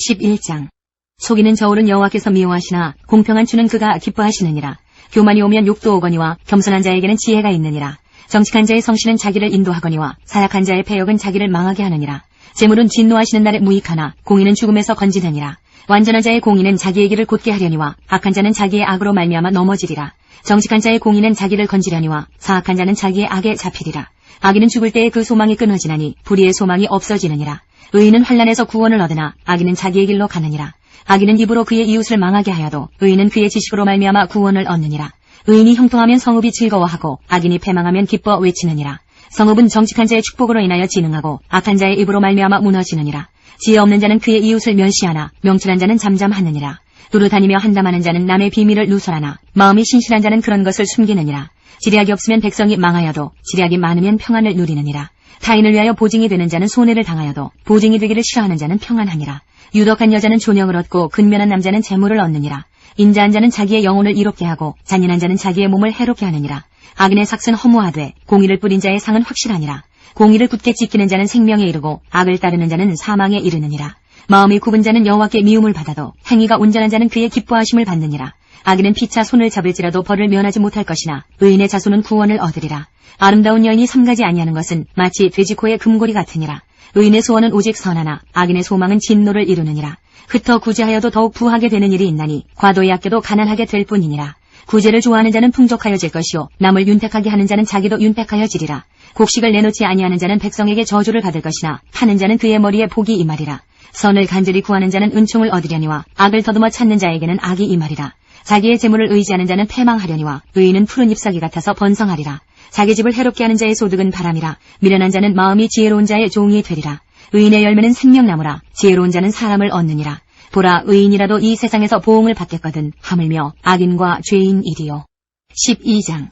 11장. 속이는 저울은 여호와께서 미워하시나 공평한 추는 그가 기뻐하시느니라. 교만이 오면 욕도 오거니와 겸손한 자에게는 지혜가 있느니라. 정직한 자의 성실은 자기를 인도하거니와 사약한 자의 패역은 자기를 망하게 하느니라. 재물은 진노하시는 날에 무익하나 공의는 죽음에서 건지느니라. 완전한 자의 공의는 자기의 길을 곧게 하려니와 악한 자는 자기의 악으로 말미암아 넘어지리라. 정직한 자의 공의는 자기를 건지려니와 사악한 자는 자기의 악에 잡히리라. 악인은 죽을 때에 그 소망이 끊어지나니 불의의 소망이 없어지느니라. 의인은 환난에서 구원을 얻으나 악인은 자기의 길로 가느니라. 악인은 입으로 그의 이웃을 망하게 하여도 의인은 그의 지식으로 말미암아 구원을 얻느니라. 의인이 형통하면 성읍이 즐거워하고 악인이 패망하면 기뻐 외치느니라. 성읍은 정직한 자의 축복으로 인하여 진흥하고 악한 자의 입으로 말미암아 무너지느니라. 지혜 없는 자는 그의 이웃을 멸시하나 명철한 자는 잠잠하느니라. 두루 다니며 한담하는 자는 남의 비밀을 누설하나 마음이 신실한 자는 그런 것을 숨기느니라. 지략이 없으면 백성이 망하여도 지략이 많으면 평안을 누리느니라. 타인을 위하여 보증이 되는 자는 손해를 당하여도 보증이 되기를 싫어하는 자는 평안하니라. 유덕한 여자는 존영을 얻고 근면한 남자는 재물을 얻느니라. 인자한 자는 자기의 영혼을 이롭게 하고 잔인한 자는 자기의 몸을 해롭게 하느니라. 악인의 삭은 허무하되 공의를 뿌린 자의 상은 확실하니라. 공의를 굳게 지키는 자는 생명에 이르고 악을 따르는 자는 사망에 이르느니라. 마음이 굽은 자는 여호와께 미움을 받아도 행위가 온전한 자는 그의 기뻐하심을 받느니라. 악인은 피차 손을 잡을지라도 벌을 면하지 못할 것이나 의인의 자손은 구원을 얻으리라. 아름다운 여인이 삼가지 아니하는 것은 마치 돼지코의 금고리 같으니라. 의인의 소원은 오직 선하나 악인의 소망은 진노를 이루느니라. 흩어 구제하여도 더욱 부하게 되는 일이 있나니 과도히 아껴도 가난하게 될 뿐이니라. 구제를 좋아하는 자는 풍족하여질 것이요 남을 윤택하게 하는 자는 자기도 윤택하여지리라. 곡식을 내놓지 아니하는 자는 백성에게 저주를 받을 것이나 파는 자는 그의 머리에 복이 임하리라. 선을 간절히 구하는 자는 은총을 얻으려니와 악을 더듬어 찾는 자에게는 악이 임하리라. 자기의 재물을 의지하는 자는 패망하려니와 의인은 푸른 잎사귀 같아서 번성하리라. 자기 집을 해롭게 하는 자의 소득은 바람이라. 미련한 자는 마음이 지혜로운 자의 종이 되리라. 의인의 열매는 생명나무라. 지혜로운 자는 사람을 얻느니라. 보라, 의인이라도 이 세상에서 보응을 받겠거든 하물며 악인과 죄인이리요. 12장.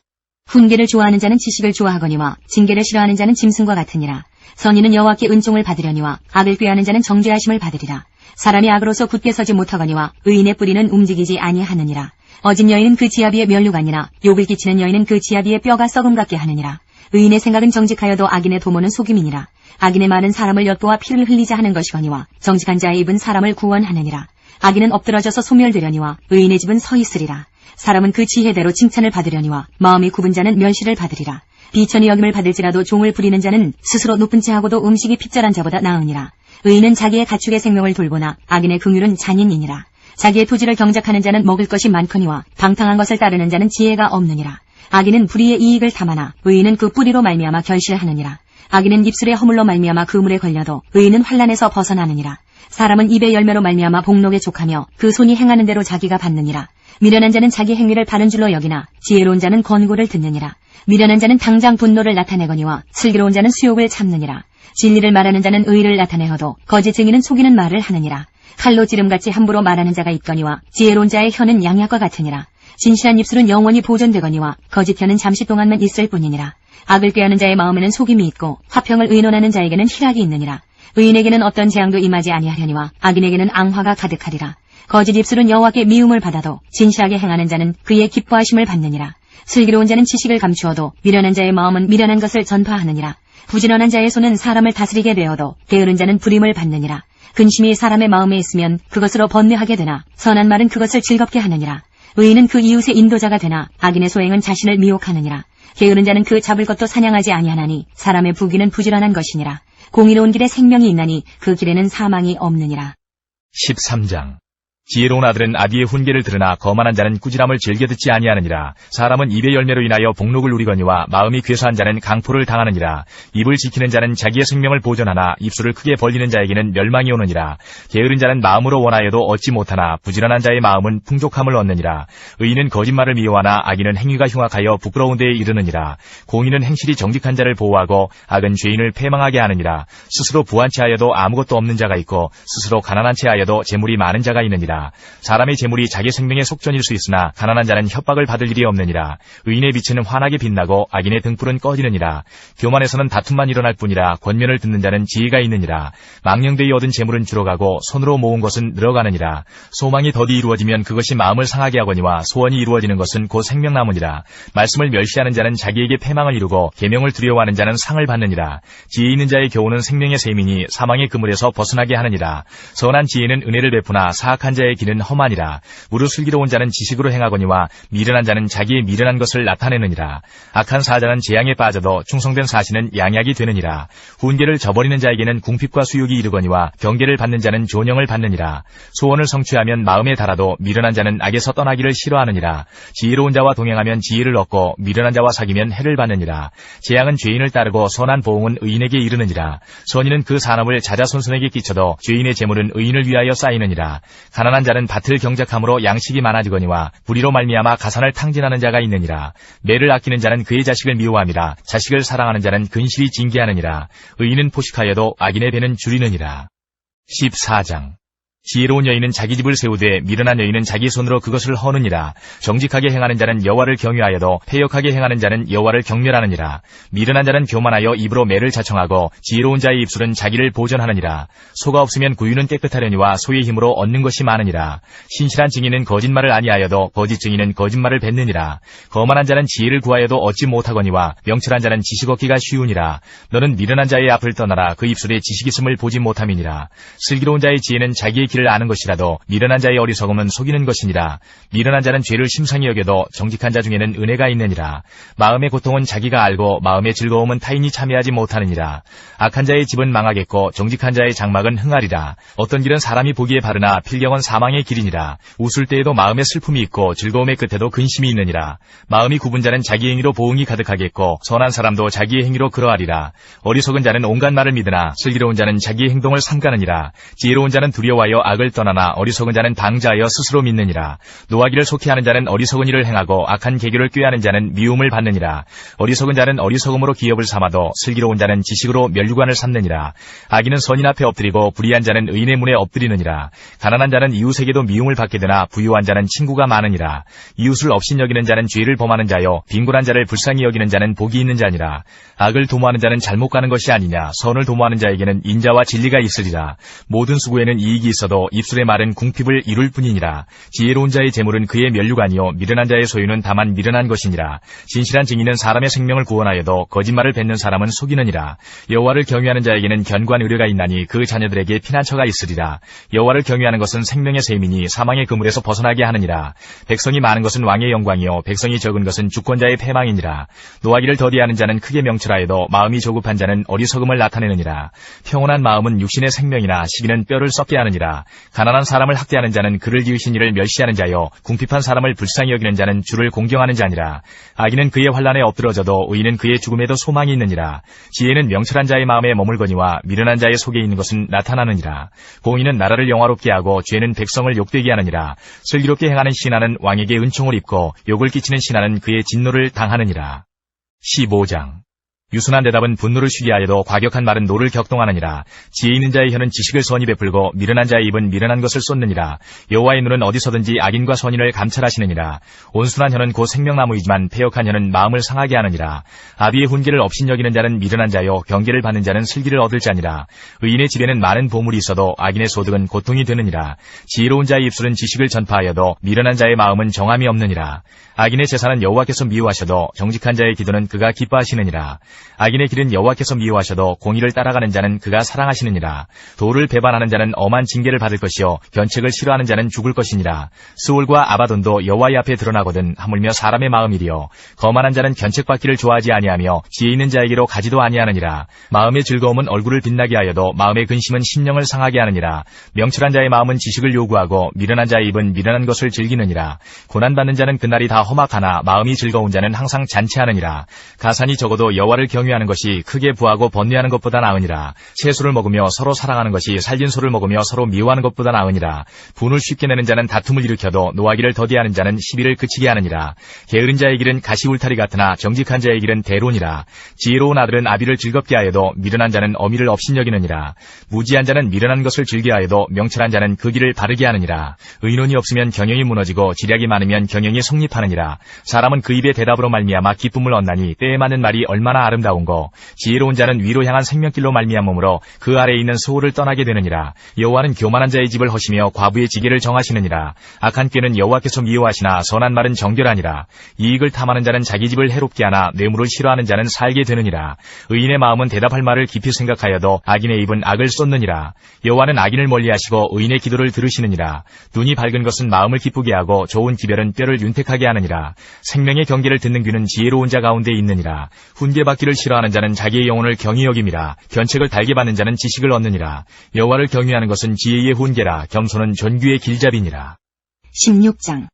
훈계를 좋아하는 자는 지식을 좋아하거니와 징계를 싫어하는 자는 짐승과 같으니라. 선인은 여호와께 은총을 받으려니와 악을 꾀하는 자는 정죄하심을 받으리라. 사람이 악으로서 굳게 서지 못하거니와 의인의 뿌리는 움직이지 아니하느니라. 어진 여인은 그 지압 위에 면류관이나 욕을 끼치는 여인은 그 지압 위에 뼈가 썩음 같게 하느니라. 의인의 생각은 정직하여도 악인의 도모는 속임이니라. 악인의 말은 사람을 엿보아 피를 흘리자 하는 것이거니와 정직한 자의 입은 사람을 구원하느니라. 악인은 엎드러져서 소멸되려니와 의인의 집은 서 있으리라. 사람은 그 지혜대로 칭찬을 받으려니와 마음이 굽은 자는 멸시를 받으리라. 비천히 여김을 받을지라도 종을 부리는 자는 스스로 높은 채하고도 음식이 핍절한 자보다 나으니라. 의인은 자기의 가축의 생명을 돌보나 악인의 긍휼은 잔인이니라. 자기의 토지를 경작하는 자는 먹을 것이 많거니와 방탕한 것을 따르는 자는 지혜가 없느니라. 악인은 불의의 이익을 탐하나 의인은 그 뿌리로 말미암아 결실하느니라. 악인은 입술의 허물로 말미암아 그물에 걸려도 의인은 환난에서 벗어나느니라. 사람은 입의 열매로 말미암아 복록에 족하며 그 손이 행하는 대로 자기가 받느니라. 미련한 자는 자기 행위를 바른 줄로 여기나 지혜로운 자는 권고를 듣느니라. 미련한 자는 당장 분노를 나타내거니와 슬기로운 자는 수욕을 참느니라. 진리를 말하는 자는 의를 나타내어도 거짓 증인은 속이는 말을 하느니라. 칼로 찌름같이 함부로 말하는 자가 있거니와 지혜로운 자의 혀는 양약과 같으니라. 진실한 입술은 영원히 보존되거니와 거짓 혀는 잠시 동안만 있을 뿐이니라. 악을 꾀하는 자의 마음에는 속임이 있고 화평을 의논하는 자에게는 희락이 있느니라. 의인에게는 어떤 재앙도 임하지 아니하려니와 악인에게는 앙화가 가득하리라. 거짓 입술은 여호와께 미움을 받아도 진실하게 행하는 자는 그의 기뻐하심을 받느니라. 슬기로운 자는 지식을 감추어도 미련한 자의 마음은 미련한 것을 전파하느니라. 부지런한 자의 손은 사람을 다스리게 되어도 게으른 자는 불임을 받느니라. 근심이 사람의 마음에 있으면 그것으로 번뇌하게 되나 선한 말은 그것을 즐겁게 하느니라. 의인은 그 이웃의 인도자가 되나 악인의 소행은 자신을 미혹하느니라. 게으른 자는 그 잡을 것도 사냥하지 아니하나니 사람의 부귀는 부지런한 것이니라. 공의로운 길에 생명이 있나니 그 길에는 사망이 없느니라. 13장. 지혜로운 아들은 아비의 훈계를 들으나 거만한 자는 꾸지람을 즐겨 듣지 아니하느니라. 사람은 입의 열매로 인하여 복록을 누리거니와 마음이 괴수한 자는 강포를 당하느니라. 입을 지키는 자는 자기의 생명을 보존하나 입술을 크게 벌리는 자에게는 멸망이 오느니라. 게으른 자는 마음으로 원하여도 얻지 못하나 부지런한 자의 마음은 풍족함을 얻느니라. 의인은 거짓말을 미워하나 악인은 행위가 흉악하여 부끄러운 데에 이르느니라. 공의는 행실이 정직한 자를 보호하고 악은 죄인을 패망하게 하느니라. 스스로 부한 채하여도 아무것도 없는 자가 있고 스스로 가난한 채하여도 재물이 많은 자가 있느니라. 없느니라. 사람의 재물이 자기 생명의 속전일 수 있으나 가난한 자는 협박을 받을 일이 없느니라. 의인의 빛은 환하게 빛나고 악인의 등불은 꺼지느니라. 교만에서는 다툼만 일어날 뿐이라. 권면을 듣는 자는 지혜가 있느니라. 망령되이 얻은 재물은 줄어가고 손으로 모은 것은 늘어가느니라. 소망이 더디 이루어지면 그것이 마음을 상하게 하거니와 소원이 이루어지는 것은 곧 생명나무니라. 말씀을 멸시하는 자는 자기에게 패망을 이루고 계명을 두려워하는 자는 상을 받느니라. 지혜 있는 자의 교훈은 생명의 셈이니 사망의 그물에서 벗어나게 하느니라. 선한 지혜는 은혜를 베푸나 사악한 자의 길은 험하니라. 무릇 슬기로운 자는 지식으로 행하거니와 미련한 자는 자기의 미련한 것을 나타내느니라. 악한 사자는 재앙에 빠져도 충성된 사신은 양약이 되느니라. 훈계를 저버리는 자에게는 궁핍과 수욕이 이르거니와 경계를 받는 자는 존영을 받느니라. 소원을 성취하면 마음에 달아도 미련한 자는 악에서 떠나기를 싫어하느니라. 지혜로운 자와 동행하면 지혜를 얻고 미련한 자와 사귀면 해를 받느니라. 재앙은 죄인을 따르고 선한 보응은 의인에게 이르느니라. 선인은 그 산업을 자자손손에게 끼쳐도 죄인의 재물은 의인을 위하여 쌓이느니라. 가난한 자는 밭을 경작함으로 양식이 많아지거니와 불의로 말미암아 가산을 탕진하는 자가 있느니라. 매를 아끼는 자는 그의 자식을 미워함이라. 자식을 사랑하는 자는 근실이 징계하느니라. 의인은 포식하여도 악인의 배는 줄이느니라. 14장. 지혜로운 여인은 자기 집을 세우되 미련한 여인은 자기 손으로 그것을 허느니라. 정직하게 행하는 자는 여호와를 경외하여도 패역하게 행하는 자는 여호와를 경멸하느니라. 미련한 자는 교만하여 입으로 매를 자청하고 지혜로운 자의 입술은 자기를 보전하느니라. 소가 없으면 구유는 깨끗하려니와 소의 힘으로 얻는 것이 많으니라. 신실한 증인은 거짓말을 아니하여도 거짓 증인은 거짓말을 뱉느니라. 거만한 자는 지혜를 구하여도 얻지 못하거니와 명철한 자는 지식 얻기가 쉬우니라. 너는 미련한 자의 앞을 떠나라. 그 입술에 지식 있음을 보지 못함이니라. 슬기로운 자의 지혜는 자기의 길을 아는 것이라도 미련한 자의 어리석음은 속이는 것이니라. 미련한 자는 죄를 심상히 여겨도 정직한 자 중에는 은혜가 있느니라. 마음의 고통은 자기가 알고 마음의 즐거움은 타인이 참여하지 못하느니라. 악한 자의 집은 망하겠고 정직한 자의 장막은 흥하리라. 어떤 길은 사람이 보기에 바르나 필경은 사망의 길이니라. 웃을 때에도 마음에 슬픔이 있고 즐거움의 끝에도 근심이 있느니라. 마음이 굽은 자는 자기 행위로 보응이 가득하겠고 선한 사람도 자기의 행위로 그러하리라. 어리석은 자는 온갖 말을 믿으나 슬기로운 자는 자기의 행동을 삼가느니라. 지혜로운 자는 두려워하여 악을 떠나나 어리석은 자는 방자하여 스스로 믿느니라. 노하기를 속히 하는 자는 어리석은 일을 행하고 악한 계교를 꾀하는 자는 미움을 받느니라. 어리석은 자는 어리석음으로 기업을 삼아도 슬기로운 자는 지식으로 멸류관을 삼느니라. 악인은 선인 앞에 엎드리고 불의한 자는 의인의 문에 엎드리느니라. 가난한 자는 이웃에게도 미움을 받게 되나 부유한 자는 친구가 많으니라. 이웃을 업신여기는 자는 죄를 범하는 자요 빈곤한 자를 불쌍히 여기는 자는 복이 있는 자니라. 악을 도모하는 자는 잘못 가는 것이 아니냐. 선을 도모하는 자에게는 인자와 진리가 있으리라. 모든 수고에는 이익이 있어도 입술의 말은 궁핍을 이룰 뿐이니라. 지혜로운 자의 재물은 그의 면류관이요 미련한 자의 소유는 다만 미련한 것이니라. 진실한 증인은 사람의 생명을 구원하여도 거짓말을 뱉는 사람은 속이느니라. 여호와를 경외하는 자에게는 견고한 의뢰가 있나니 그 자녀들에게 피난처가 있으리라. 여호와를 경외하는 것은 생명의 셈이니 사망의 그물에서 벗어나게 하느니라. 백성이 많은 것은 왕의 영광이요 백성이 적은 것은 주권자의 패망이니라. 노하기를 더디하는 자는 크게 명철하여도 마음이 조급한 자는 어리석음을 나타내느니라. 평온한 마음은 육신의 생명이나 시기는 뼈를 썩게 하느니라. 가난한 사람을 학대하는 자는 그를 지으신 이를 멸시하는 자요 궁핍한 사람을 불쌍히 여기는 자는 주를 공경하는 자니라. 악인은 그의 환난에 엎드러져도 의인은 그의 죽음에도 소망이 있느니라. 지혜는 명철한 자의 마음에 머물거니와 미련한 자의 속에 있는 것은 나타나느니라. 공의는 나라를 영화롭게 하고 죄는 백성을 욕되게 하느니라. 슬기롭게 행하는 신하는 왕에게 은총을 입고 욕을 끼치는 신하는 그의 진노를 당하느니라. 15장. 유순한 대답은 분노를 쉬게 하여도 과격한 말은 노를 격동하느니라. 지혜 있는 자의 혀는 지식을 선히 베풀고 미련한 자의 입은 미련한 것을 쏟느니라. 여호와의 눈은 어디서든지 악인과 선인을 감찰하시느니라. 온순한 혀는 곧 생명나무이지만 패역한 혀는 마음을 상하게 하느니라. 아비의 훈계를 업신여기는 자는 미련한 자요 경계를 받는 자는 슬기를 얻을 자니라. 의인의 집에는 많은 보물이 있어도 악인의 소득은 고통이 되느니라. 지혜로운 자의 입술은 지식을 전파하여도 미련한 자의 마음은 정함이 없느니라. 악인의 제사는 여호와께서 미워하셔도 정직한 자의 기도는 그가 기뻐하시느니라. 악인의 길은 여호와께서 미워하셔도 공의를 따라가는 자는 그가 사랑하시느니라. 도를 배반하는 자는 엄한 징계를 받을 것이요 견책을 싫어하는 자는 죽을 것이니라. 스올과 아바돈도 여호와의 앞에 드러나거든 하물며 사람의 마음이리요 거만한 자는 견책받기를 좋아하지 아니하며 지혜 있는 자에게로 가지도 아니하느니라. 마음의 즐거움은 얼굴을 빛나게 하여도 마음의 근심은 심령을 상하게 하느니라. 명철한 자의 마음은 지식을 요구하고 미련한 자의 입은 미련한 것을 즐기느니라. 고난받는 자는 그날이 다 험악하나 마음이 즐거운 자는 항상 잔치하느니라. 가산이 적어도 여호와를 경유하는 것이 크게 부하고 번뇌하는 것보다 나으니라. 채소를 먹으며 서로 사랑하는 것이 살진 소를 먹으며 서로 미워하는 것보다 나으니라. 분을 쉽게 내는 자는 다툼을 일으켜도 노하기를 더디하는 자는 시비를 그치게 하느니라. 게으른 자의 길은 가시 울타리 같으나 정직한 자의 길은 대론이라. 지혜로운 아들은 아비를 즐겁게 하여도 미련한 자는 어미를 업신여기느니라. 무지한 자는 미련한 것을 즐겨하여도 명철한 자는 그 길을 바르게 하느니라. 의논이 없으면 경영이 무너지고 지략이 많으면 경영이 성립하느니라. 사람은 그 입의 대답으로 말미암아 기쁨을 얻나니 때에 맞는 말이 얼마나 아름다운고. 지혜로운 자는 위로 향한 생명길로 말미암음으로 그 아래에 있는 소홀을 떠나게 되느니라. 여호와는 교만한 자의 집을 허시며 과부의 지게를 정하시느니라. 악한 꾀는 여호와께서 미워하시나 선한 말은 정결하니라. 이익을 탐하는 자는 자기 집을 해롭게 하나 뇌물을 싫어하는 자는 살게 되느니라. 의인의 마음은 대답할 말을 깊이 생각하여도 악인의 입은 악을 쏟느니라. 여호와는 악인을 멀리하시고 의인의 기도를 들으시느니라. 눈이 밝은 것은 마음을 기쁘게 하고 좋은 기별은 뼈를 윤택하게 하느니라. 생명의 경계를 듣는 귀는 지혜로운 자 가운데 있느니라. 훈계받기를 싫어하는 자는 자기의 영혼을 경히 여김이라. 견책을 달게 받는 자는 지식을 얻느니라. 여호와를 경외하는 것은 지혜의 훈계라. 겸손은 존귀의 길잡이니라. 16장.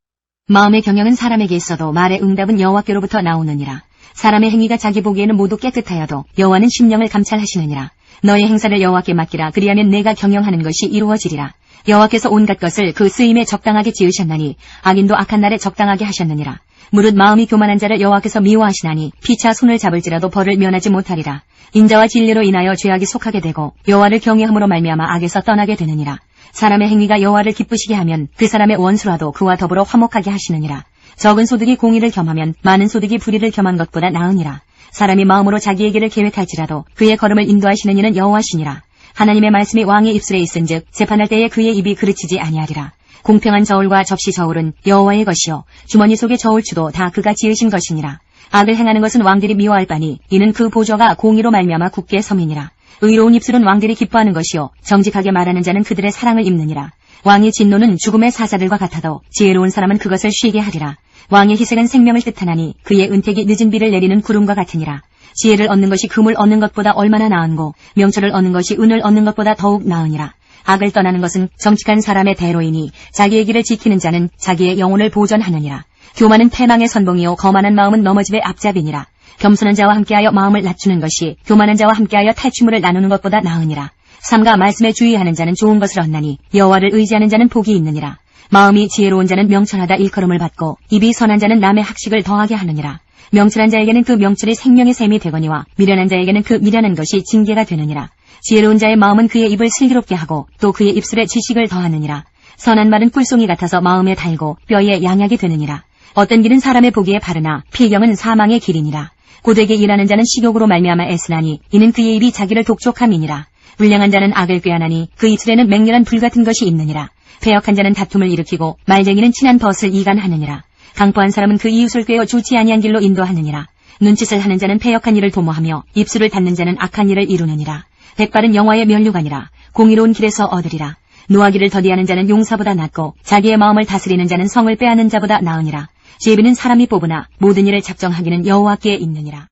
마음의 경영은 사람에게 있어도 말의 응답은 여호와께로부터 나오느니라. 사람의 행위가 자기 보기에는 모두 깨끗하여도 여호와는 심령을 감찰하시느니라. 너의 행사를 여호와께 맡기라. 그리하면 내가 경영하는 것이 이루어지리라. 여호와께서 온갖 것을 그 쓰임에 적당하게 지으셨나니 악인도 악한 날에 적당하게 하셨느니라. 무릇 마음이 교만한 자를 여호와께서 미워하시나니 피차 손을 잡을지라도 벌을 면하지 못하리라. 인자와 진리로 인하여 죄악이 속하게 되고 여호와를 경외함으로 말미암아 악에서 떠나게 되느니라. 사람의 행위가 여호와를 기쁘시게 하면 그 사람의 원수라도 그와 더불어 화목하게 하시느니라. 적은 소득이 공의를 겸하면 많은 소득이 불의를 겸한 것보다 나으니라. 사람이 마음으로 자기의 길을 계획할지라도 그의 걸음을 인도하시는 이는 여호와시니라. 하나님의 말씀이 왕의 입술에 있은즉 재판할 때에 그의 입이 그르치지 아니하리라. 공평한 저울과 접시 저울은 여호와의 것이요 주머니 속의 저울추도 다 그가 지으신 것이니라. 악을 행하는 것은 왕들이 미워할 바니 이는 그 보조가 공의로 말미암아 굳게 섬이니라. 의로운 입술은 왕들이 기뻐하는 것이요 정직하게 말하는 자는 그들의 사랑을 입느니라. 왕의 진노는 죽음의 사자들과 같아도 지혜로운 사람은 그것을 쉬게 하리라. 왕의 희생은 생명을 뜻하나니 그의 은택이 늦은 비를 내리는 구름과 같으니라. 지혜를 얻는 것이 금을 얻는 것보다 얼마나 나은고 명철을 얻는 것이 은을 얻는 것보다 더욱 나으니라. 악을 떠나는 것은 정직한 사람의 대로이니 자기의 길을 지키는 자는 자기의 영혼을 보전하느니라. 교만은 패망의 선봉이요 거만한 마음은 넘어짐의 앞잡이니라. 겸손한 자와 함께하여 마음을 낮추는 것이 교만한 자와 함께하여 탈취물을 나누는 것보다 나으니라. 삼가 말씀에 주의하는 자는 좋은 것을 얻나니 여호와를 의지하는 자는 복이 있느니라. 마음이 지혜로운 자는 명철하다 일컬음을 받고 입이 선한 자는 남의 학식을 더하게 하느니라. 명철한 자에게는 그 명철이 생명의 샘이 되거니와 미련한 자에게는 그 미련한 것이 징계가 되느니라. 지혜로운 자의 마음은 그의 입을 슬기롭게 하고 또 그의 입술에 지식을 더하느니라. 선한 말은 꿀송이 같아서 마음에 달고 뼈에 양약이 되느니라. 어떤 길은 사람의 보기에 바르나 필경은 사망의 길이니라. 고되게 일하는 자는 식욕으로 말미암아 애쓰나니 이는 그의 입이 자기를 독촉함이니라. 불량한 자는 악을 꾀하나니 그 입술에는 맹렬한 불 같은 것이 있느니라. 패역한 자는 다툼을 일으키고 말쟁이는 친한 벗을 이간하느니라. 강포한 사람은 그 이웃을 꾀어 좋지 아니한 길로 인도하느니라. 눈짓을 하는 자는 패역한 일을 도모하며 입술을 닫는 자는 악한 일을 이루느니라. 백발은 영화의 면류관이라. 공의로운 길에서 얻으리라. 노하기를 더디하는 자는 용사보다 낫고 자기의 마음을 다스리는 자는 성을 빼앗는 자보다 나으니라. 제비는 사람이 뽑으나 모든 일을 작정하기는 여호와께 있느니라.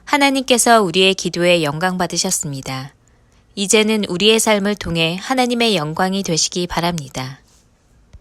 하나님께서 우리의 기도에 영광 받으셨습니다. 이제는 우리의 삶을 통해 하나님의 영광이 되시기 바랍니다.